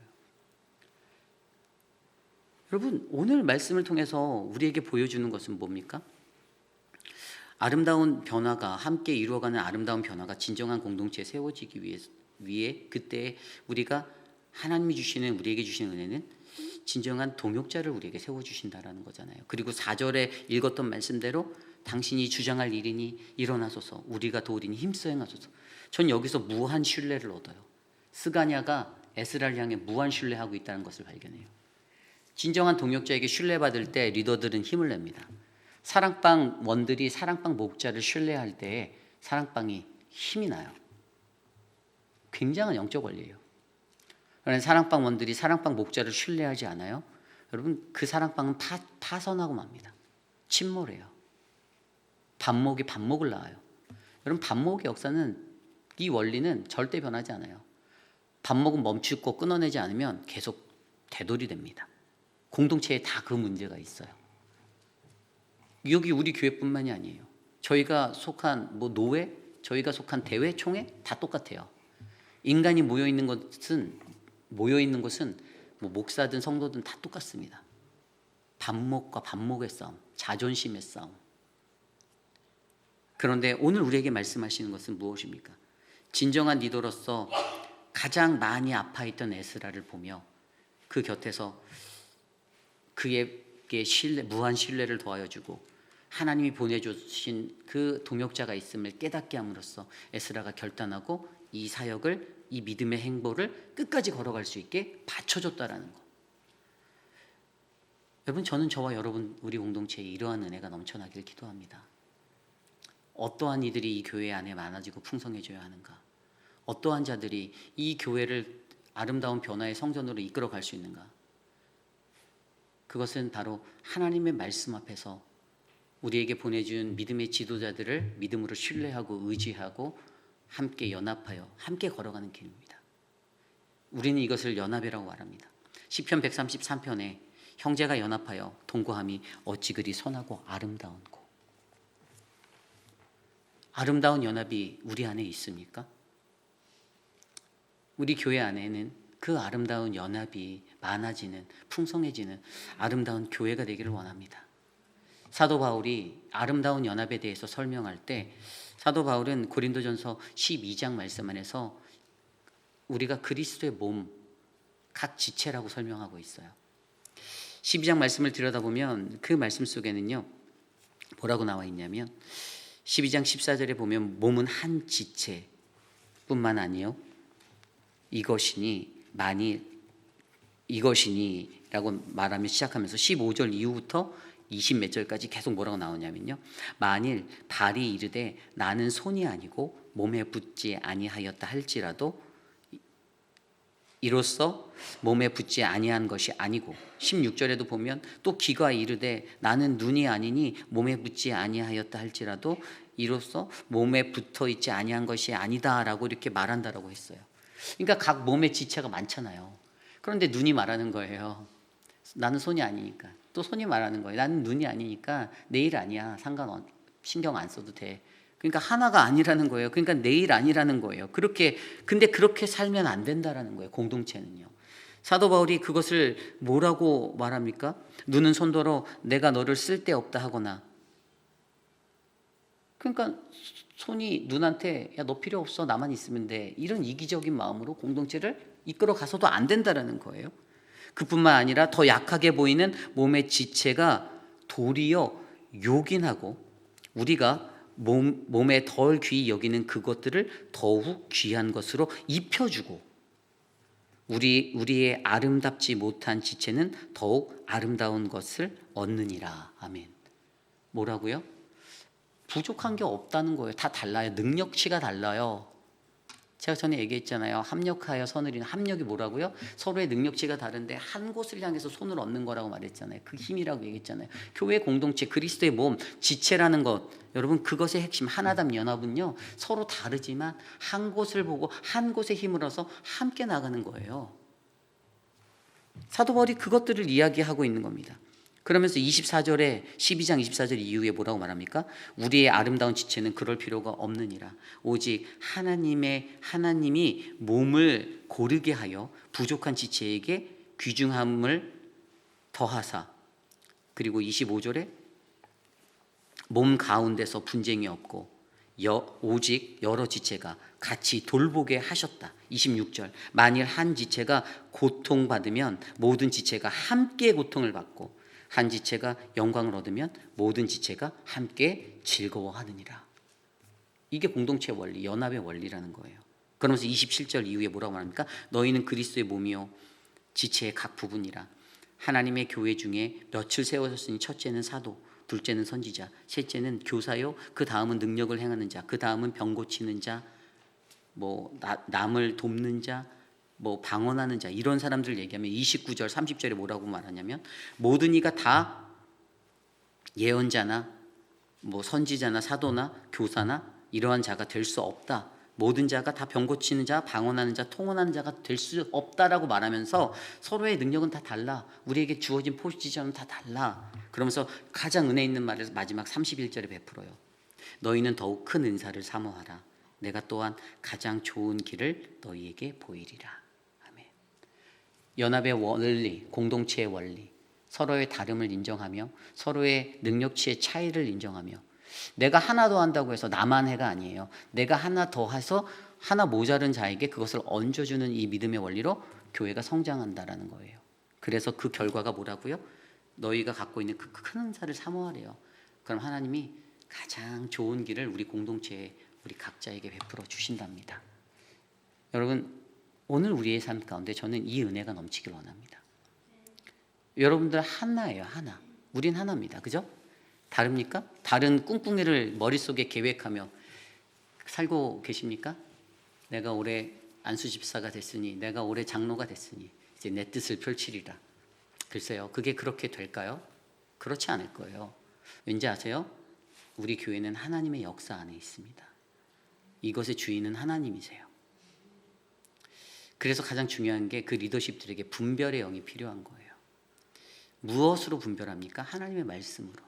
여러분, 오늘 말씀을 통해서 우리에게 보여주는 것은 뭡니까? 아름다운 변화가, 함께 이루어가는 아름다운 변화가 진정한 공동체에 세워지기 위해 그때 우리가, 하나님이 주시는, 우리에게 주시는 은혜는 진정한 동역자를 우리에게 세워주신다라는 거잖아요. 그리고 4절에 읽었던 말씀대로 당신이 주장할 일이니 일어나소서, 우리가 도우리니 힘써 행하소서. 전 여기서 무한 신뢰를 얻어요. 스가랴가 에스라를 향해 무한 신뢰하고 있다는 것을 발견해요. 진정한 동역자에게 신뢰받을 때 리더들은 힘을 냅니다. 사랑방 원들이 사랑방 목자를 신뢰할 때 사랑방이 힘이 나요. 굉장한 영적 원리예요. 그런데 사랑방원들이 사랑방 목자를 신뢰하지 않아요? 여러분, 그 사랑방은 파선하고 맙니다. 침몰해요. 반목이 반목을 낳아요. 여러분, 반목의 역사는, 이 원리는 절대 변하지 않아요. 반목은 멈추고 끊어내지 않으면 계속 되돌이 됩니다. 공동체에 다 그 문제가 있어요. 여기 우리 교회뿐만이 아니에요. 저희가 속한 노회, 저희가 속한 대회, 총회 다 똑같아요. 인간이 모여 있는 것은 목사든 성도든 다 똑같습니다. 반목과 반목의 싸움, 자존심의 싸움. 그런데 오늘 우리에게 말씀하시는 것은 무엇입니까? 진정한 리더로서 가장 많이 아파했던 에스라를 보며 그 곁에서 그에게 무한 신뢰를 더하여 주고 하나님이 보내주신 그 동역자가 있음을 깨닫게 함으로써 에스라가 결단하고 이 사역을, 이 믿음의 행보를 끝까지 걸어갈 수 있게 받쳐줬다라는 것. 여러분, 저는 저와 여러분, 우리 공동체에 이러한 은혜가 넘쳐나길 기도합니다. 어떠한 이들이 이 교회 안에 많아지고 풍성해져야 하는가? 어떠한 자들이 이 교회를 아름다운 변화의 성전으로 이끌어갈 수 있는가? 그것은 바로 하나님의 말씀 앞에서 우리에게 보내준 믿음의 지도자들을 믿음으로 신뢰하고 의지하고 함께 연합하여 함께 걸어가는 길입니다. 우리는 이것을 연합이라고 말합니다. 시편 133편에 형제가 연합하여 동거함이 어찌 그리 선하고 아름다운고. 아름다운 연합이 우리 안에 있습니까? 우리 교회 안에는 그 아름다운 연합이 많아지는, 풍성해지는 아름다운 교회가 되기를 원합니다. 사도 바울이 아름다운 연합에 대해서 설명할 때 사도 바울은 고린도전서 12장 말씀 안에서 우리가 그리스도의 몸, 각 지체라고 설명하고 있어요. 12장 말씀을 들여다보면 그 말씀 속에는요, 뭐라고 나와 있냐면 12장 14절에 보면 몸은 한 지체뿐만 아니요, 이것이니라고 말하며 시작하면서 15절 이후부터 20 몇 절까지 계속 뭐라고 나오냐면요, 만일 발이 이르되 나는 손이 아니고 몸에 붙지 아니하였다 할지라도 이로써 몸에 붙지 아니한 것이 아니고, 16절에도 보면 또 귀가 이르되 나는 눈이 아니니 몸에 붙지 아니하였다 할지라도 이로써 몸에 붙어 있지 아니한 것이 아니다라고 이렇게 말한다라고 했어요. 그러니까 각 몸의 지체가 많잖아요. 그런데 눈이 말하는 거예요. 나는 손이 아니니까. 또 손이 말하는 거예요. 나는 눈이 아니니까 내일 아니야. 신경 안 써도 돼. 그러니까 하나가 아니라는 거예요. 그러니까 내일 아니라는 거예요. 근데 그렇게 살면 안 된다라는 거예요. 공동체는요. 사도 바울이 그것을 뭐라고 말합니까? 눈은 손더러 내가 너를 쓸데없다 하거나. 그러니까 손이 눈한테 야, 너 필요 없어. 나만 있으면 돼. 이런 이기적인 마음으로 공동체를 이끌어 가서도 안 된다라는 거예요. 그뿐만 아니라 더 약하게 보이는 몸의 지체가 도리어 요긴하고 우리가 몸에 덜 귀히 여기는 그것들을 더욱 귀한 것으로 입혀주고, 우리의 아름답지 못한 지체는 더욱 아름다운 것을 얻느니라. 아멘. 뭐라고요? 부족한 게 없다는 거예요. 다 달라요. 능력치가 달라요. 제가 전에 얘기했잖아요. 합력하여 선을 이루는, 합력이 뭐라고요? 서로의 능력치가 다른데 한 곳을 향해서 손을 얻는 거라고 말했잖아요. 그 힘이라고 얘기했잖아요. 교회 공동체, 그리스도의 몸, 지체라는 것, 여러분, 그것의 핵심 하나됨 연합은요, 서로 다르지만 한 곳을 보고 한 곳에 힘을 얻어서 함께 나가는 거예요. 사도 바울이 그것들을 이야기하고 있는 겁니다. 그러면서 12장 24절 이후에 뭐라고 말합니까? 우리의 아름다운 지체는 그럴 필요가 없느니라. 오직 하나님이 몸을 고르게 하여 부족한 지체에게 귀중함을 더하사, 그리고 25절에 몸 가운데서 분쟁이 없고 오직 여러 지체가 같이 돌보게 하셨다. 26절 만일 한 지체가 고통받으면 모든 지체가 함께 고통을 받고 한 지체가 영광을 얻으면 모든 지체가 함께 즐거워하느니라. 이게 공동체 원리, 연합의 원리라는 거예요. 그러면서 27절 이후에 뭐라고 말합니까? 너희는 그리스도의 몸이요 지체의 각 부분이라. 하나님의 교회 중에 며칠 세워졌으니 첫째는 사도, 둘째는 선지자, 셋째는 교사요, 그 다음은 능력을 행하는 자, 그 다음은 병 고치는 자, 뭐 남을 돕는 자, 뭐 방언하는 자 이런 사람들 얘기하면 29절 30절에 뭐라고 말하냐면 모든 이가 다 예언자나 뭐 선지자나 사도나 교사나 이러한 자가 될 수 없다. 모든 자가 다 병 고치는 자, 방언하는 자, 통언하는 자가 될 수 없다라고 말하면서 서로의 능력은 다 달라. 우리에게 주어진 포지션은 다 달라. 그러면서 가장 은혜 있는 말을 마지막 31절에 베풀어요. 너희는 더욱 큰 은사를 사모하라. 내가 또한 가장 좋은 길을 너희에게 보이리라. 아멘. 연합의 원리, 공동체의 원리, 서로의 다름을 인정하며 서로의 능력치의 차이를 인정하며 내가 하나 더 한다고 해서 나만 해가 아니에요. 내가 하나 더 해서 하나 모자른 자에게 그것을 얹어주는 이 믿음의 원리로 교회가 성장한다라는 거예요. 그래서 그 결과가 뭐라고요? 너희가 갖고 있는 그 큰 은사를 사모하래요. 그럼 하나님이 가장 좋은 길을 우리 공동체에 우리 각자에게 베풀어 주신답니다. 여러분, 오늘 우리의 삶 가운데 저는 이 은혜가 넘치길 원합니다. 여러분들 하나예요. 하나. 우린 하나입니다. 그죠? 다릅니까? 다른 꿍꿍이를 머릿속에 계획하며 살고 계십니까? 내가 올해 안수집사가 됐으니, 내가 올해 장로가 됐으니 이제 내 뜻을 펼치리라. 글쎄요, 그게 그렇게 될까요? 그렇지 않을 거예요. 왠지 아세요? 우리 교회는 하나님의 역사 안에 있습니다. 이것의 주인은 하나님이세요. 그래서 가장 중요한 게 그 리더십들에게 분별의 영이 필요한 거예요. 무엇으로 분별합니까? 하나님의 말씀으로.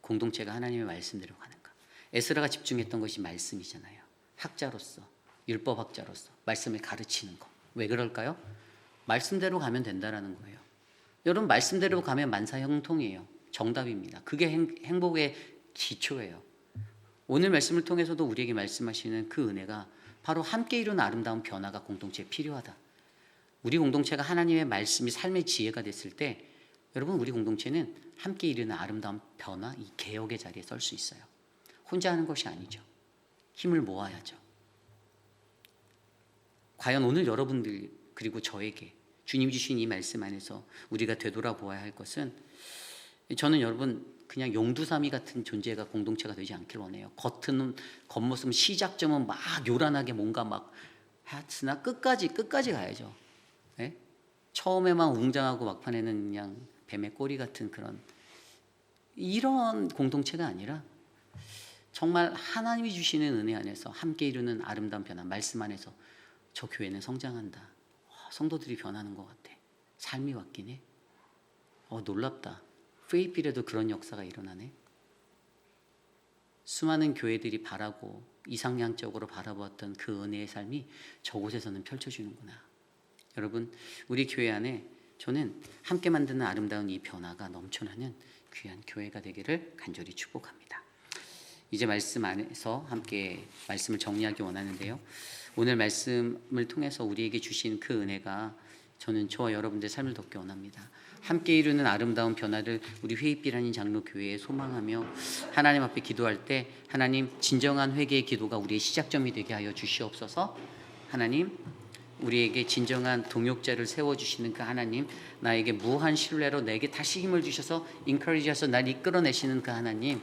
공동체가 하나님의 말씀대로 가는가. 에스라가 집중했던 것이 말씀이잖아요. 학자로서, 율법학자로서 말씀을 가르치는 거. 왜 그럴까요? 말씀대로 가면 된다라는 거예요. 여러분, 말씀대로 가면 만사형통이에요. 정답입니다. 그게 행복의 기초예요. 오늘 말씀을 통해서도 우리에게 말씀하시는 그 은혜가 바로 함께 이루는 아름다운 변화가 공동체에 필요하다. 우리 공동체가 하나님의 말씀이 삶의 지혜가 됐을 때 여러분, 우리 공동체는 함께 이루는 아름다운 변화, 이 개혁의 자리에 설 수 있어요. 혼자 하는 것이 아니죠. 힘을 모아야죠. 과연 오늘 여러분들 그리고 저에게 주님 주신 이 말씀 안에서 우리가 되돌아보아야 할 것은, 저는 여러분 그냥 용두사미 같은 존재가 공동체가 되지 않길 원해요. 겉모습은 시작점은 막 요란하게 뭔가 막 하으나 끝까지 가야죠. 네? 처음에만 웅장하고 막판에는 그냥 뱀의 꼬리 같은 그런 이런 공동체가 아니라 정말 하나님이 주시는 은혜 안에서 함께 이루는 아름다운 변화, 말씀 안에서 저 교회는 성장한다. 성도들이 변하는 것 같아. 삶이 바뀌네. 놀랍다. 페이필에도 그런 역사가 일어나네. 수많은 교회들이 바라고 이상향적으로 바라보았던 그 은혜의 삶이 저곳에서는 펼쳐지는구나. 여러분, 우리 교회 안에 저는 함께 만드는 아름다운 이 변화가 넘쳐나는 귀한 교회가 되기를 간절히 축복합니다. 이제 말씀 안에서 함께 말씀을 정리하기 원하는데요. 오늘 말씀을 통해서 우리에게 주신 그 은혜가 저는 저와 여러분들의 삶을 덮기 원합니다. 함께 이루는 아름다운 변화를 우리 회의빛 아닌 장로교회에 소망하며 하나님 앞에 기도할 때 하나님, 진정한 회개의 기도가 우리의 시작점이 되게 하여 주시옵소서. 하나님, 우리에게 진정한 동역자를 세워주시는 그 하나님, 나에게 무한 신뢰로 내게 다시 힘을 주셔서 인커리지해서 날 이끌어내시는 그 하나님,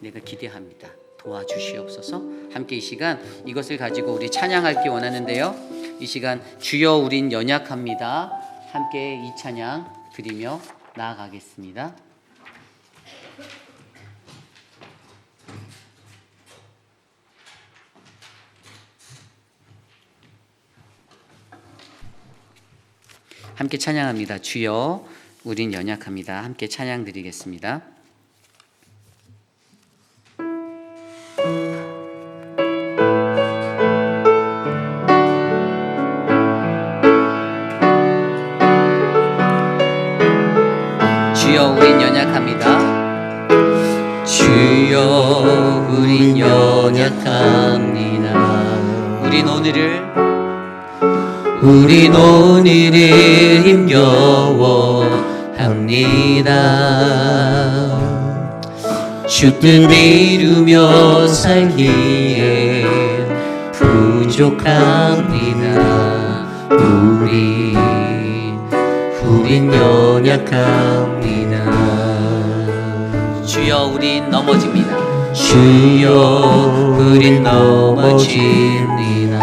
내가 기대합니다. 도와주시옵소서. 함께 이 시간 이것을 가지고 우리 찬양하기 원하는데요. 이 시간 주여 우린 연약합니다. 함께 이 찬양 드리며 나아가겠습니다. 함께 찬양합니다. 주여 우린 연약합니다. 함께 찬양 드리겠습니다. 주여 우린 연약합니다. 주여 우린 연약합니다. 우린 오늘을 힘겨워합니다. 주 뜻 이루며 살기에 부족합니다. 우린 연약합니다. 주여 우린 넘어집니다. 주여 우린 넘어집니다.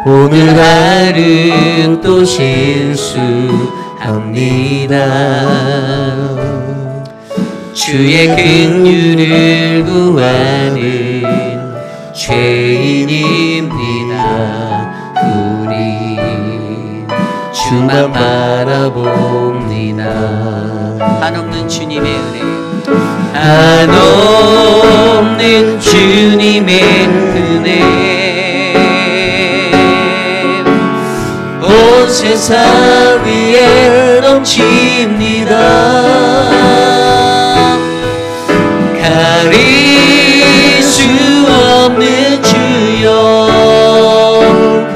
오늘 하루 또 실수합니다. 주의 긍휼을 구하는 죄인입니다. 우리 주만 바라봅니다. 한없는 주님의 은혜, 한없는 주님의 은혜, 온 세상 위에 넘칩니다. 가릴 수 없는 주 영광,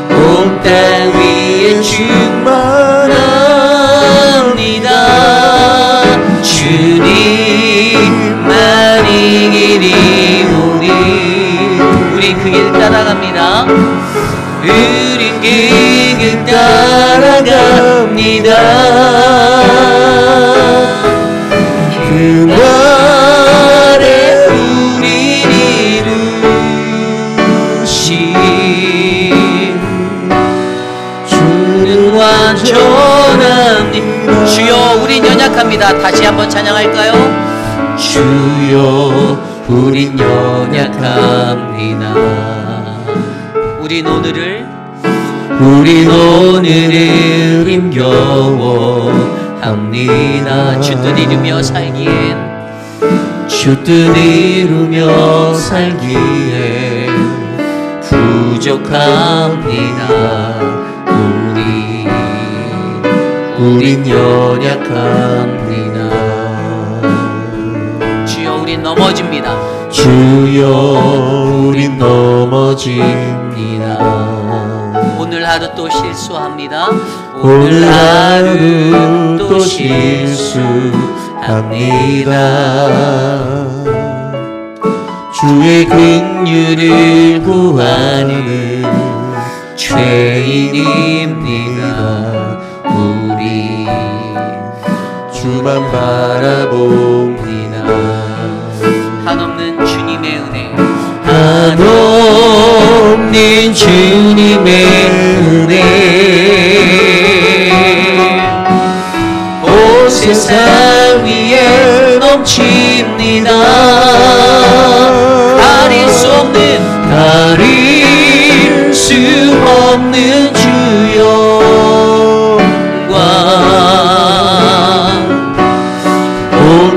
온 땅 위에 충만합니다. 주님만이 길이오니 우리 그 길 따라갑니다. 우린 그 길 따라갑니다. 그날에 우리 이루신 주는 완전합니다. 주여 우린 연약합니다. 다시 한번 찬양할까요? 주여 우린 연약합니다. 우린 오늘을 힘겨워합니다. 주 뜻 이루며 살기엔 부족합니다. 우린 연약합니다. 주여 우린 넘어집니다. 오늘 하루 또 실수합니다. 주의 긍휼을 구하는 죄인입니다. 우리 주만 바라봅니다. 한없는 주님의 은혜, 한없는 주님의 은혜, 온 세상 위에 넘칩니다. 가릴 수 없는 주 영광, 온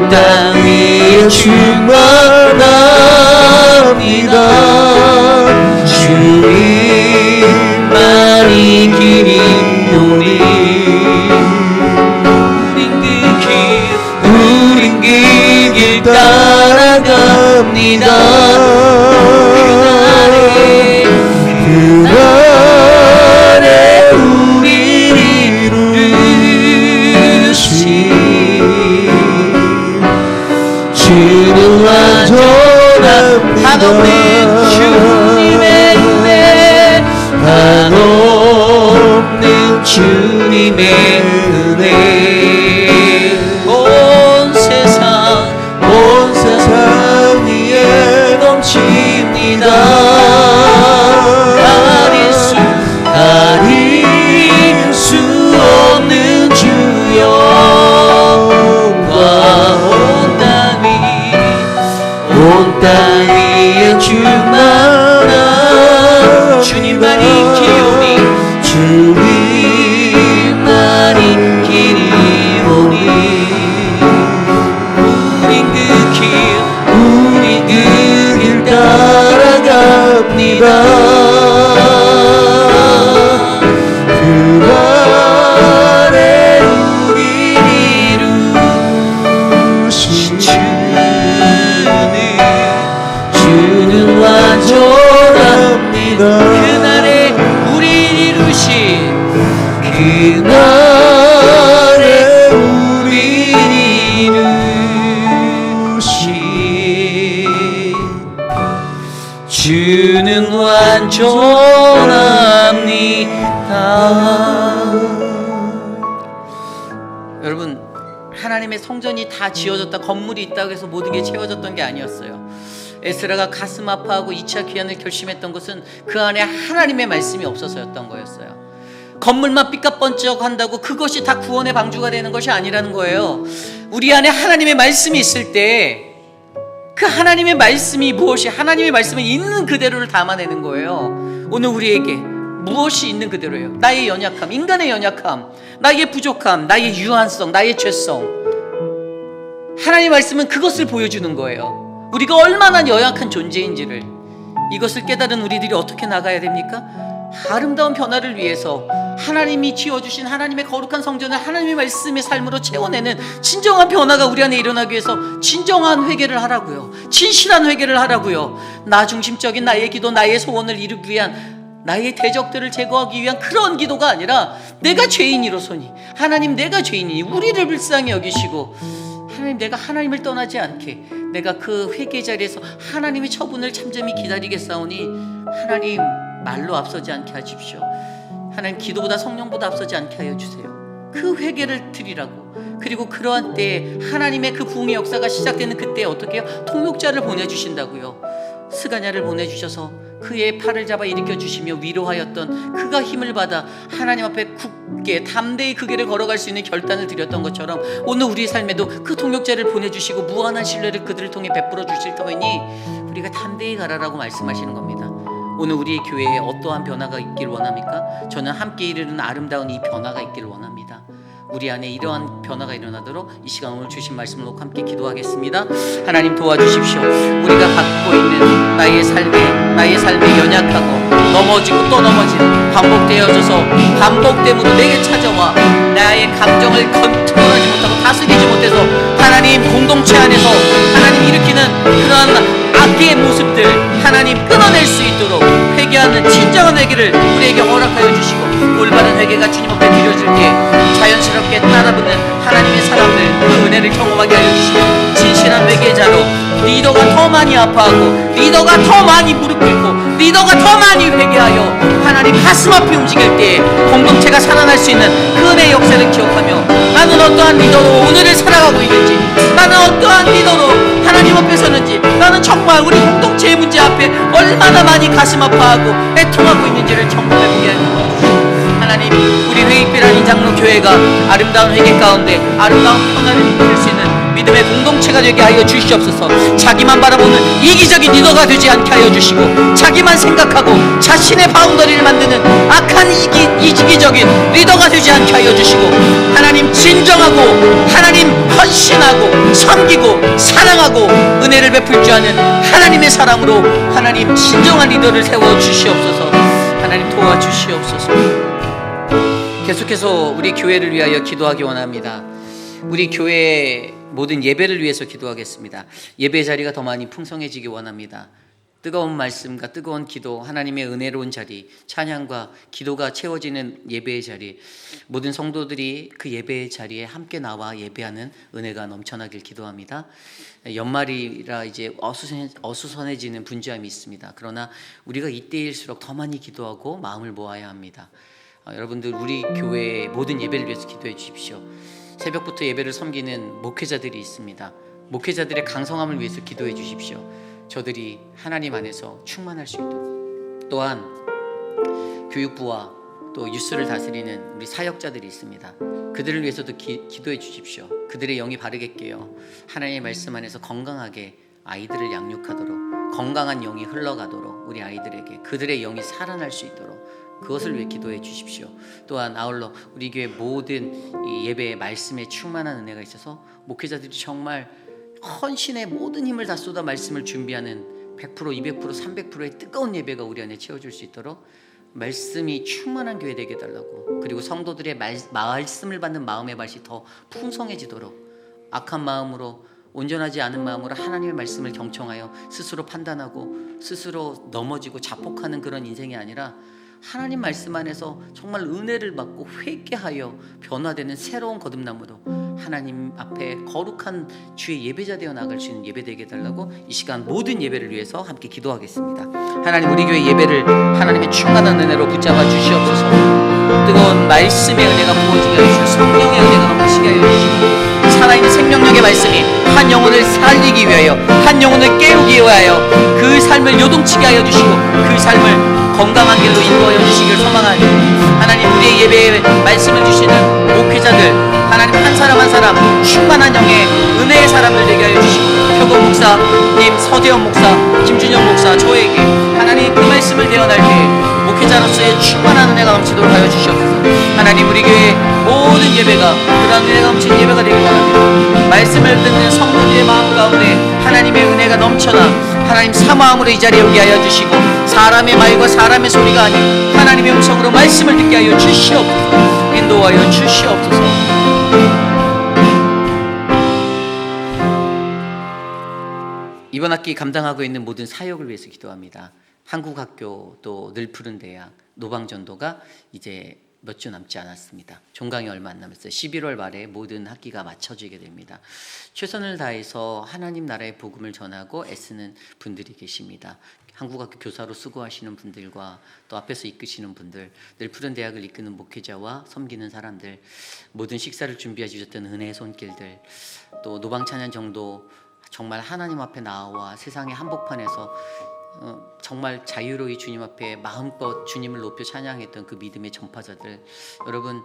땅 위에 충만합니다. 주님만이 길이오니 우린 그 길 따라갑니다. 그날에 우리 이루신 주는 완전합니다. 한없는 주님의 은혜, 한없는 주님의 은혜, 온 세상 위에 넘칩니다. 가릴 수 없는 주 영광, 온 땅 위에 충만한 주님만이 길이오니 우린 그 길 따라갑니다. 그날에 우리 이루신 주는 완전합니다. 그날에 우리 이루신 주는 완전합니다. 여러분, 하나님 하나님의 성전이 다 지어졌다, 건물이 있다고 해서 모든 게 채워졌던 게 아니었어요. 에스라가 가슴 아파하고 2차 귀환을 결심했던 것은 그 안에 하나님의 말씀이 없어서였던 거였어요. 건물만 삐까뻔쩍 한다고 그것이 다 구원의 방주가 되는 것이 아니라는 거예요. 우리 안에 하나님의 말씀이 있을 때 그 하나님의 말씀이 무엇이, 하나님의 말씀은 있는 그대로를 담아내는 거예요. 오늘 우리에게 무엇이 있는 그대로예요. 나의 연약함, 인간의 연약함, 나의 부족함, 나의 유한성, 나의 죄성, 하나님의 말씀은 그것을 보여주는 거예요. 우리가 얼마나 연약한 존재인지를. 이것을 깨달은 우리들이 어떻게 나가야 됩니까? 아름다운 변화를 위해서 하나님이 지어주신 하나님의 거룩한 성전을 하나님의 말씀의 삶으로 채워내는 진정한 변화가 우리 안에 일어나기 위해서 진정한 회개를 하라고요. 진실한 회개를 하라고요. 나 중심적인 나의 기도, 나의 소원을 이루기 위한, 나의 대적들을 제거하기 위한 그런 기도가 아니라, 내가 죄인이로소니, 하나님 내가 죄인이니 우리를 불쌍히 여기시고, 하나님 내가 하나님을 떠나지 않게, 내가 그 회개 자리에서 하나님의 처분을 참점히 기다리겠사오니 하나님 말로 앞서지 않게 하십시오. 하나님 기도보다 성령보다 앞서지 않게 하여 주세요. 그 회개를 드리라고. 그리고 그러한 때에 하나님의 그 부흥의 역사가 시작되는 그때 어떻게 해요? 통역자를 보내주신다고요. 스가냐를 보내주셔서 그의 팔을 잡아 일으켜 주시며 위로하였던 그가 힘을 받아 하나님 앞에 굳게 담대히 그 길을 걸어갈 수 있는 결단을 드렸던 것처럼, 오늘 우리의 삶에도 그 통역자를 보내주시고 무한한 신뢰를 그들을 통해 베풀어 주실 터이니 우리가 담대히 가라라고 말씀하시는 겁니다. 오늘 우리의 교회에 어떠한 변화가 있길 원합니까? 저는 함께 이르는 아름다운 이 변화가 있기를 원합니다. 우리 안에 이러한 변화가 일어나도록 이 시간 오늘 주신 말씀을 놓고 함께 기도하겠습니다. 하나님 도와주십시오. 우리가 갖고 있는 나의 삶에 연약하고 넘어지고 또 넘어지는, 반복됨으로 내게 찾아와 나의 감정을 컨트롤하지 못하고 다스리지 못해서 하나님 공동체 안에서 하나님 일으키는 그러한 악의 모습들 하나님 끊어낼 수 있도록 회개하는 진정한 회개를 우리에게 허락하여 주시고, 올바른 회개가 주님 앞에 드려질 때 자연스럽게 따라붙는 하나님의 사람들 그 은혜를 경험하게 하여 주시고, 진실한 회개자로 리더가 더 많이 아파하고 리더가 더 많이 무릎 꿇고 리더가 더 많이 회개하여 하나님 가슴 아프게 움직일 때 공동체가 살아날 수 있는 그 은혜의 역사를 기억하며, 나는 어떠한 리더로 오늘을 살아가고 있는지, 나는 어떠한 리더로 하나님 앞에 서는지, 나는 정말 우리 공동체의 문제 앞에 얼마나 많이 가슴 아파하고 애통하고 있는지를 점검해보게 해주시고, 하나님 우리 회익비란 인장로 교회가 아름다운 회개 가운데 아름다운 평안을 이끌 수 있는 믿음의 공동체가 되게 하여 주시옵소서. 자기만 바라보는 이기적인 리더가 되지 않게 하여 주시고, 자기만 생각하고 자신의 바운더리를 만드는 악한 이기적인 리더가 되지 않게 하여 주시고, 하나님 진정하고 하나님 헌신하고 섬기고 사랑하고 은혜를 베풀 줄 아는 하나님의 사람으로 하나님 진정한 리더를 세워 주시옵소서. 하나님 도와주시옵소서. 계속해서 우리 교회를 위하여 기도하기 원합니다. 우리 교회의 모든 예배를 위해서 기도하겠습니다. 예배 자리가 더 많이 풍성해지기 원합니다. 뜨거운 말씀과 뜨거운 기도, 하나님의 은혜로운 자리, 찬양과 기도가 채워지는 예배의 자리, 모든 성도들이 그 예배의 자리에 함께 나와 예배하는 은혜가 넘쳐나길 기도합니다. 연말이라 이제 어수선해지는 분주함이 있습니다. 그러나 우리가 이때일수록 더 많이 기도하고 마음을 모아야 합니다. 여러분들 우리 교회의 모든 예배를 위해서 기도해 주십시오. 새벽부터 예배를 섬기는 목회자들이 있습니다. 목회자들의 강성함을 위해서 기도해 주십시오. 저들이 하나님 안에서 충만할 수 있도록. 또한 교육부와 또 뉴스를 다스리는 우리 사역자들이 있습니다. 그들을 위해서도 기도해 주십시오. 그들의 영이 바르게 깨어 하나님의 말씀 안에서 건강하게 아이들을 양육하도록, 건강한 영이 흘러가도록 우리 아이들에게 그들의 영이 살아날 수 있도록 그것을 위해 기도해 주십시오. 또한 아울러 우리 교회 모든 이 예배의 말씀에 충만한 은혜가 있어서 목회자들이 정말 헌신의 모든 힘을 다 쏟아 말씀을 준비하는 100%, 200%, 300%의 뜨거운 예배가 우리 안에 채워질 수 있도록 말씀이 충만한 교회 되게 해달라고, 그리고 성도들의 말씀을 받는 마음의 맛이 더 풍성해지도록, 악한 마음으로, 온전하지 않은 마음으로 하나님의 말씀을 경청하여 스스로 판단하고 스스로 넘어지고 자폭하는 그런 인생이 아니라 하나님 말씀 안에서 정말 은혜를 받고 회개하여 변화되는 새로운 거듭남으로 하나님 앞에 거룩한 주의 예배자 되어 나갈 수 있는 예배 되게 해달라고 이 시간 모든 예배를 위해서 함께 기도하겠습니다. 하나님 우리 교회 예배를 하나님의 충만한 은혜로 붙잡아 주시옵소서. 뜨거운 말씀의 은혜가 부어지게 하시고 성령의 은혜가 넘치게 하여 주시고 하나님의 생명력의 말씀이 한 영혼을 살리기 위하여, 한 영혼을 깨우기 위하여 그 삶을 요동치게 하여 주시고 그 삶을 건강한 길로 인도하여 주시기를 소망하니, 하나님 우리의 예배에 말씀을 주시는 목회자들, 하나님 한 사람 한 사람 충만한 영의 은혜의 사람들 되게 하여 주시고, 표범 목사님, 서재원 목사, 김준영 목사, 저에게 하나님 그 말씀을 대언할 때 목회자로서의 충만한 은혜가 넘치도록 하여 주시옵소서. 하나님 우리 교회 모든 예배가 그런 은혜가 넘치는 예배가 되길 원합니다. 말씀을 듣는 성도들의 마음 가운데 하나님의 은혜가 넘쳐나 하나님 사모함으로 이 자리에 오게 하여 주시고, 사람의 말과 사람의 소리가 아닌 하나님의 음성으로 말씀을 듣게 하여 주시옵소서. 인도하여 주시옵소서. 이번 학기 감당하고 있는 모든 사역을 위해서 기도합니다. 한국학교, 또 늘푸른대학, 노방전도가 이제 몇 주 남지 않았습니다. 종강이 얼마 안 남았어요. 11월 말에 모든 학기가 마쳐지게 됩니다. 최선을 다해서 하나님 나라의 복음을 전하고 애쓰는 분들이 계십니다. 한국학교 교사로 수고하시는 분들과 또 앞에서 이끄시는 분들, 늘푸른대학을 이끄는 목회자와 섬기는 사람들, 모든 식사를 준비해 주셨던 은혜의 손길들, 또 노방찬양정도 정말 하나님 앞에 나와 세상의 한복판에서 정말 자유로이 주님 앞에 마음껏 주님을 높여 찬양했던 그 믿음의 전파자들, 여러분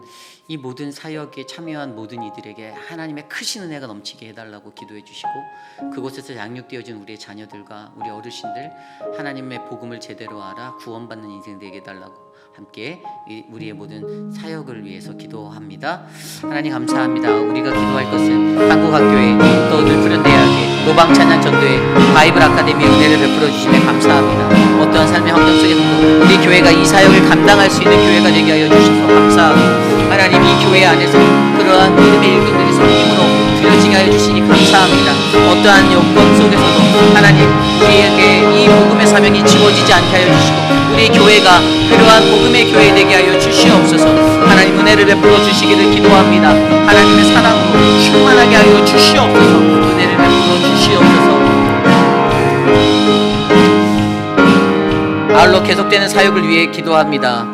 이 모든 사역에 참여한 모든 이들에게 하나님의 크신 은혜가 넘치게 해달라고 기도해 주시고, 그곳에서 양육되어진 우리의 자녀들과 우리 어르신들 하나님의 복음을 제대로 알아 구원받는 인생 되게 해달라고 함께 우리의 모든 사역을 위해서 기도합니다. 하나님 감사합니다. 우리가 기도할 것은 한국학교에, 또 늘푸른대학에, 노방찬양전도에, 바이블 아카데미의 은혜를 베풀어 주심에 감사합니다. 어떠한 삶의 환경 속에서도 우리 교회가 이 사역을 감당할 수 있는 교회가 되게 하여 주셔서 감사하고, 하나님 이 교회 안에서 그러한 믿음의 일꾼들이 성김으로 드려지게 하여 주시니 감사합니다. 어떠한 여건 속에서도 하나님 우리에게 이 복음의 사명이 지워지지 않게 하여 주시고, 우리 교회가 그러한 복음의 교회 되게 하여 주시옵소서. 하나님 은혜를 베풀어 주시기를 기도합니다. 하나님의 사랑으로 충만하게 하여 주시옵소서. 은혜를 베풀어 주시옵소서. 아울러 계속되는 사역을 위해 기도합니다.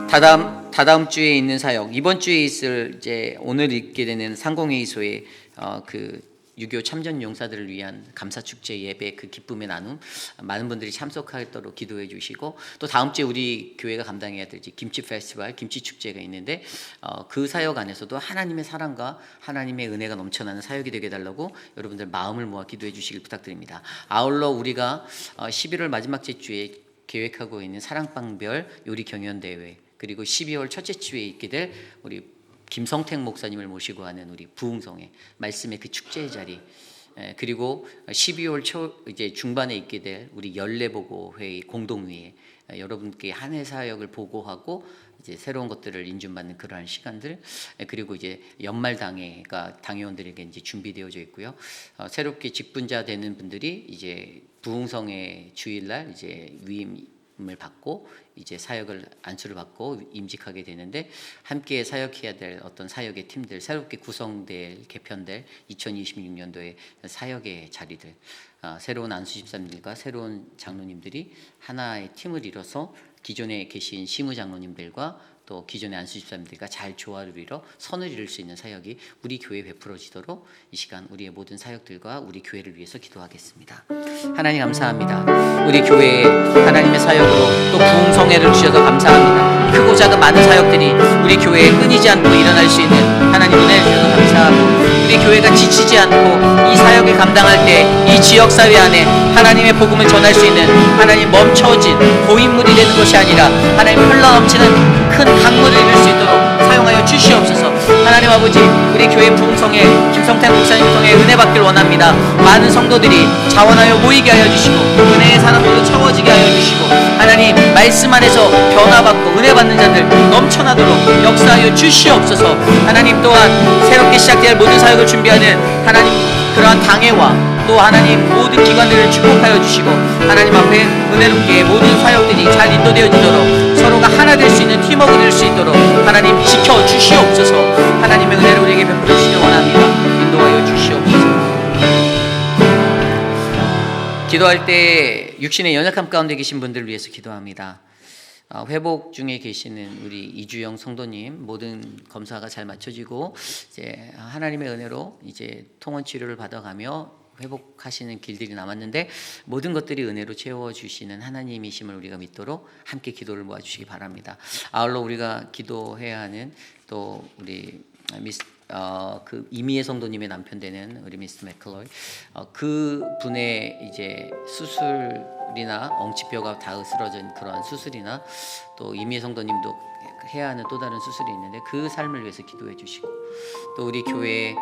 다다음 주에 있는 사역, 이번 주에 있을 이제 오늘 있게 되는 상공회의소의 그 6.25 참전 용사들을 위한 감사축제 예배, 그 기쁨의 나눔, 많은 분들이 참석하도록 기도해 주시고, 또 다음 주에 우리 교회가 감당해야 될 김치 페스티벌, 김치 축제가 있는데 그 사역 안에서도 하나님의 사랑과 하나님의 은혜가 넘쳐나는 사역이 되게 해달라고 여러분들 마음을 모아 기도해 주시길 부탁드립니다. 아울러 우리가 11월 마지막 주에 계획하고 있는 사랑방별 요리 경연대회, 그리고 12월 첫째 주에 있게 될 우리 김성택 목사님을 모시고 하는 우리 부흥성의 말씀의 그 축제의 자리, 그리고 12월 초 이제 중반에 있게 될 우리 연례보고 회의 공동회의, 여러분께 한 해 사역을 보고하고 이제 새로운 것들을 인준받는 그러한 시간들, 그리고 이제 연말 당회가 당회원들에게 이제 준비되어져 있고요. 새롭게 직분자 되는 분들이 이제 부흥성의 주일날 이제 위임을 받고 이제 사역을 안수를 받고 임직하게 되는데, 함께 사역해야 될 어떤 사역의 팀들, 새롭게 구성될 개편될 2026년도의 사역의 자리들, 새로운 안수 집사님들과 새로운 장로님들이 하나의 팀을 이뤄서 기존에 계신 시무 장로님들과 또 기존의 안수 집사님들과 잘 조화를 이뤄 선을 이룰 수 있는 사역이 우리 교회에 베풀어지도록 이 시간 우리의 모든 사역들과 우리 교회를 위해서 기도하겠습니다. 하나님 감사합니다. 우리 교회에 하나님의 사역으로 또 부흥성회를 주셔서 감사합니다. 크고 작은 많은 사역들이 우리 교회에 끊이지 않고 일어날 수 있는 하나님 은혜를 주셔서 감사하고, 우리 교회가 지치지 않고 이 사역을 감당할 때 이 지역사회 안에 하나님의 복음을 전할 수 있는 하나님 멈춰진 고인물이 되는 것이 아니라 하나님 흘러넘치는 큰 강물을 이룰 수 있도록 사용하여 주시옵소서. 하나님 아버지, 우리 교회 부흥성에 김성태 목사님 통해 은혜 받기를 원합니다. 많은 성도들이 자원하여 모이게 하여 주시고, 은혜의 사람들로 채워지게 하여 주시고, 하나님 말씀 안에서 변화받고 은혜 받는 자들 넘쳐나도록 역사하여 주시옵소서. 하나님 또한 새롭게 시작될 모든 사역을 준비하는 하나님 그러한 당회와 또 하나님 모든 기관들을 축복하여 주시고, 하나님 앞에 은혜롭게 모든 사역들이 잘 인도되어지도록 서로가 하나 될 수 있는 팀워크를 될 수 있도록 하나님 지켜주시옵소서. 하나님의 은혜를 우리에게 베풀어 주시길 원합니다. 인도하여 주시옵소서. 기도할 때 육신의 연약함 가운데 계신 분들을 위해서 기도합니다. 회복 중에 계시는 우리 이주영 성도님 모든 검사가 잘 마쳐지고 이제 하나님의 은혜로 이제 통원 치료를 받아가며 회복하시는 길들이 남았는데 모든 것들이 은혜로 채워주시는 하나님이심을 우리가 믿도록 함께 기도를 모아주시기 바랍니다. 아울러 우리가 기도해야 하는 또 우리 그 이미혜 성도님의 남편 되는 우리 미스 맥클로이 그 분의 이제 수술이나 엉치뼈가 다 으스러진 그런 수술이나 또 이미혜 성도님도 해야 하는 또 다른 수술이 있는데 그 삶을 위해서 기도해 주시고 또 우리 교회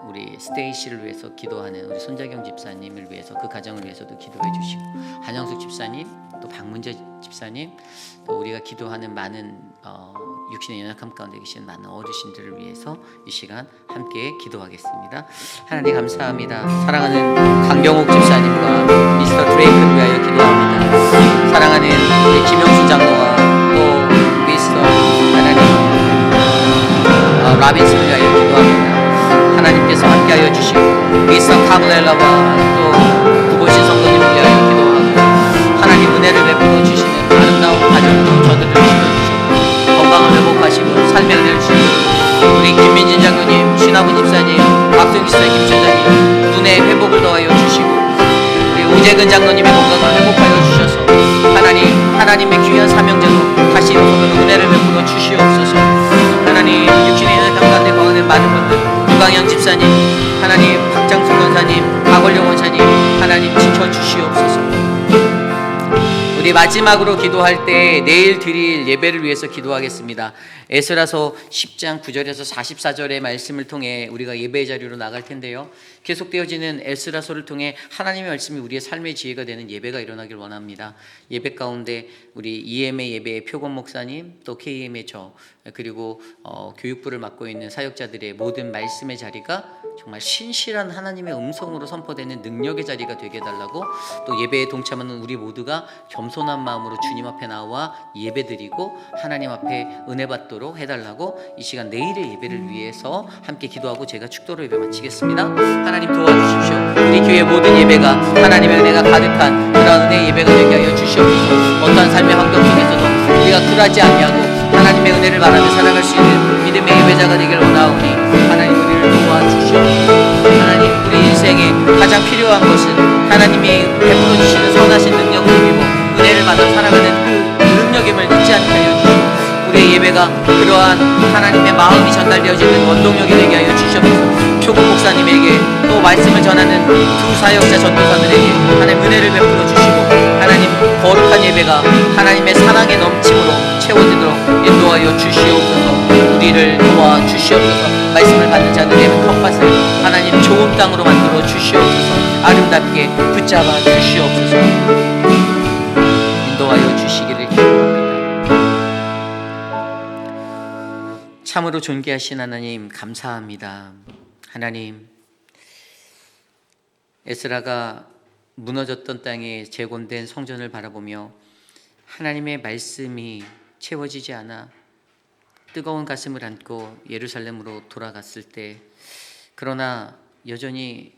우리 스테이시를 위해서 기도하는 우리 손자경 집사님을 위해서 그 가정을 위해서도 기도해 주시고 한영숙 집사님 또 박문재 집사님 또 우리가 기도하는 많은 육신의 연약함 가운데 계시는 많은 어르신들을 위해서 이 시간 함께 기도하겠습니다. 하나님 감사합니다. 사랑하는 강경옥 집사님과 미스터 드레이크를 위하여 기도합니다. 사랑하는 우리 김영수 장로와 또 미스터 하나님 라빈슨을 위하여 기도합니다. 하나님께서 함께하여 주시고 미스터 카블렐라와 또 구보신 성도님을 위하여 기도하고 하나님 은혜를 베풀어 주시는 아름다운 가정으로 저들을 지켜주시고 건강을 회복하시고 삶의 은혜를 주시고 우리 김민진 장로님, 신하부 집사님, 박성기 집사님, 김천장님 눈의 회복을 더하여 주시고 우리 우재근 장로님의 건강을 회복하여 주셔서 하나님의 귀한 사명자로 다시 일어서는 은혜를 베풀어 주시옵소서. 하나님 육신의 연약함 가운데 거하는 많은 분들 유광현 집사님, 하나님 박장순 권사님, 박원룡 원사님 하나님 지켜주시옵소서. 우리 마지막으로 기도할 때 내일 드릴 예배를 위해서 기도하겠습니다. 에스라서 10장 9절에서 44절의 말씀을 통해 우리가 예배의 자리로 나갈 텐데요. 계속되어지는 에스라서를 통해 하나님의 말씀이 우리의 삶의 지혜가 되는 예배가 일어나길 원합니다. 예배 가운데 우리 EM의 예배의 표건 목사님 또 KM의 저 그리고 교육부를 맡고 있는 사역자들의 모든 말씀의 자리가 정말 신실한 하나님의 음성으로 선포되는 능력의 자리가 되게 해달라고 또 예배에 동참하는 우리 모두가 겸손한 마음으로 주님 앞에 나와 예배드리고 하나님 앞에 은혜 받도록 해달라고 이 시간 내일의 예배를 위해서 함께 기도하고 제가 축도로 예배 마치겠습니다. 하나님 도와주십시오. 우리 교회 모든 예배가 하나님의 은혜가 가득한 그런 은혜의 예배가 되게 하여 주시옵소서. 어떠한 삶의 환경 속에서도 우리가 굴하지 아니하고 하나님의 은혜를 바라며 살아갈 수 있는 믿음의 예배자가 되길 원하오니 하나님 우리를 도와주시옵소서. 하나님 우리 인생에 가장 필요한 것은 하나님이 베풀어 주시는 선하신 능력을 힘입어 은혜를 받아 살아가는 그 능력임을 잊지 않게 하여 주시옵소서. 우리의 예배가 그러한 하나님의 마음이 전달되어지는 원동력이 되게 하여 주시옵소서. 표국 목사님에게 또 말씀을 전하는 두 사역자 전도사들에게 하나님 은혜를 베풀어 주시고 하나님 거룩한 예배가 하나님의 사랑의 넘침으로 채워지도록 인도하여 주시옵소서. 우리를 도와주시옵소서. 말씀을 받는 자들의 텃밭을 하나님 좋은 땅으로 만들어 주시옵소서. 아름답게 붙잡아 주시옵소서. 인도하여 주시기를 기도합니다. 참으로 존귀하신 하나님 감사합니다. 하나님 에스라가 무너졌던 땅에 재건된 성전을 바라보며 하나님의 말씀이 채워지지 않아 뜨거운 가슴을 안고 예루살렘으로 돌아갔을 때 그러나 여전히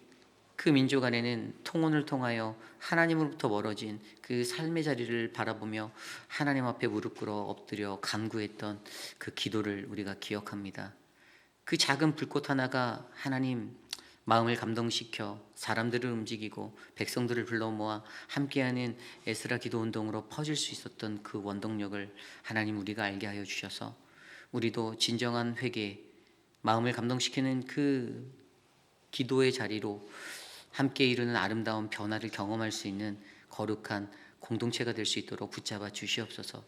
그 민족 안에는 통혼을 통하여 하나님으로부터 멀어진 그 삶의 자리를 바라보며 하나님 앞에 무릎 꿇어 엎드려 간구했던 그 기도를 우리가 기억합니다. 그 작은 불꽃 하나가 하나님 마음을 감동시켜 사람들을 움직이고 백성들을 불러 모아 함께하는 에스라 기도 운동으로 퍼질 수 있었던 그 원동력을 하나님 우리가 알게 하여 주셔서 우리도 진정한 회개, 마음을 감동시키는 그 기도의 자리로 함께 이루는 아름다운 변화를 경험할 수 있는 거룩한 공동체가 될 수 있도록 붙잡아 주시옵소서.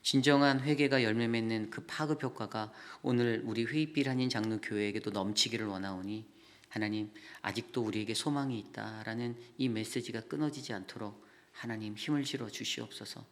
진정한 회개가 열매 맺는 그 파급 효과가 오늘 우리 회의빌 한인 장로 교회에게도 넘치기를 원하오니 하나님 아직도 우리에게 소망이 있다라는 이 메시지가 끊어지지 않도록 하나님 힘을 실어 주시옵소서.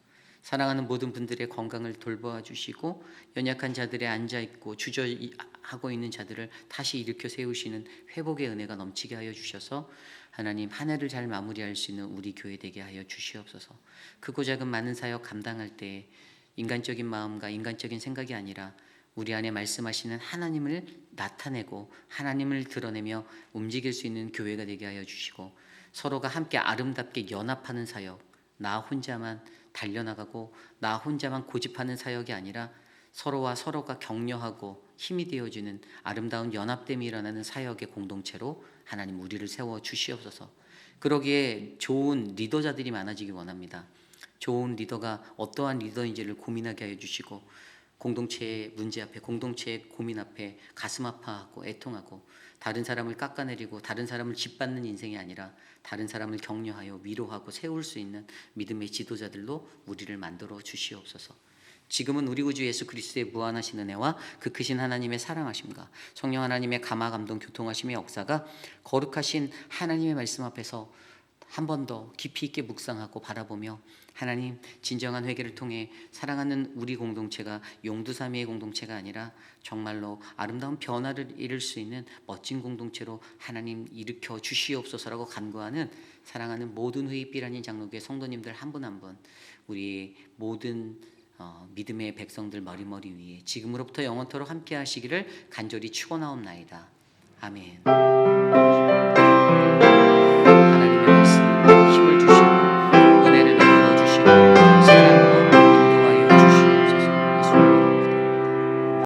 사랑하는 모든 분들의 건강을 돌보아 주시고 연약한 자들의 앉아있고 주저하고 있는 자들을 다시 일으켜 세우시는 회복의 은혜가 넘치게 하여 주셔서 하나님 한 해를 잘 마무리할 수 있는 우리 교회 되게 하여 주시옵소서. 크고 작은 많은 사역 감당할 때 인간적인 마음과 인간적인 생각이 아니라 우리 안에 말씀하시는 하나님을 나타내고 하나님을 드러내며 움직일 수 있는 교회가 되게 하여 주시고 서로가 함께 아름답게 연합하는 사역 나 혼자만 달려나가고 나 혼자만 고집하는 사역이 아니라 서로와 서로가 격려하고 힘이 되어주는 아름다운 연합됨이 일어나는 사역의 공동체로 하나님 우리를 세워 주시옵소서. 그러기에 좋은 리더자들이 많아지기 원합니다. 좋은 리더가 어떠한 리더인지를 고민하게 하여 주시고, 공동체의 문제 앞에, 공동체의 고민 앞에 가슴 아파하고 애통하고 다른 사람을 깎아내리고 다른 사람을 짓밟는 인생이 아니라 다른 사람을 격려하여 위로하고 세울 수 있는 믿음의 지도자들로 우리를 만들어 주시옵소서. 지금은 우리 구주 예수 그리스도의 무한하신 은혜와 그 크신 하나님의 사랑하심과 성령 하나님의 감화 감동 교통하심의 역사가 거룩하신 하나님의 말씀 앞에서 한 번 더 깊이 있게 묵상하고 바라보며, 하나님 진정한 회개를 통해 사랑하는 우리 공동체가 용두사미의 공동체가 아니라 정말로 아름다운 변화를 이룰 수 있는 멋진 공동체로 하나님 일으켜 주시옵소서라고 간구하는 사랑하는 모든 회의비라닌 장로교회 성도님들 한 분 한 분, 우리 모든 믿음의 백성들 머리머리 위에 지금으로부터 영원토록 함께 하시기를 간절히 축원하옵나이다. 아멘.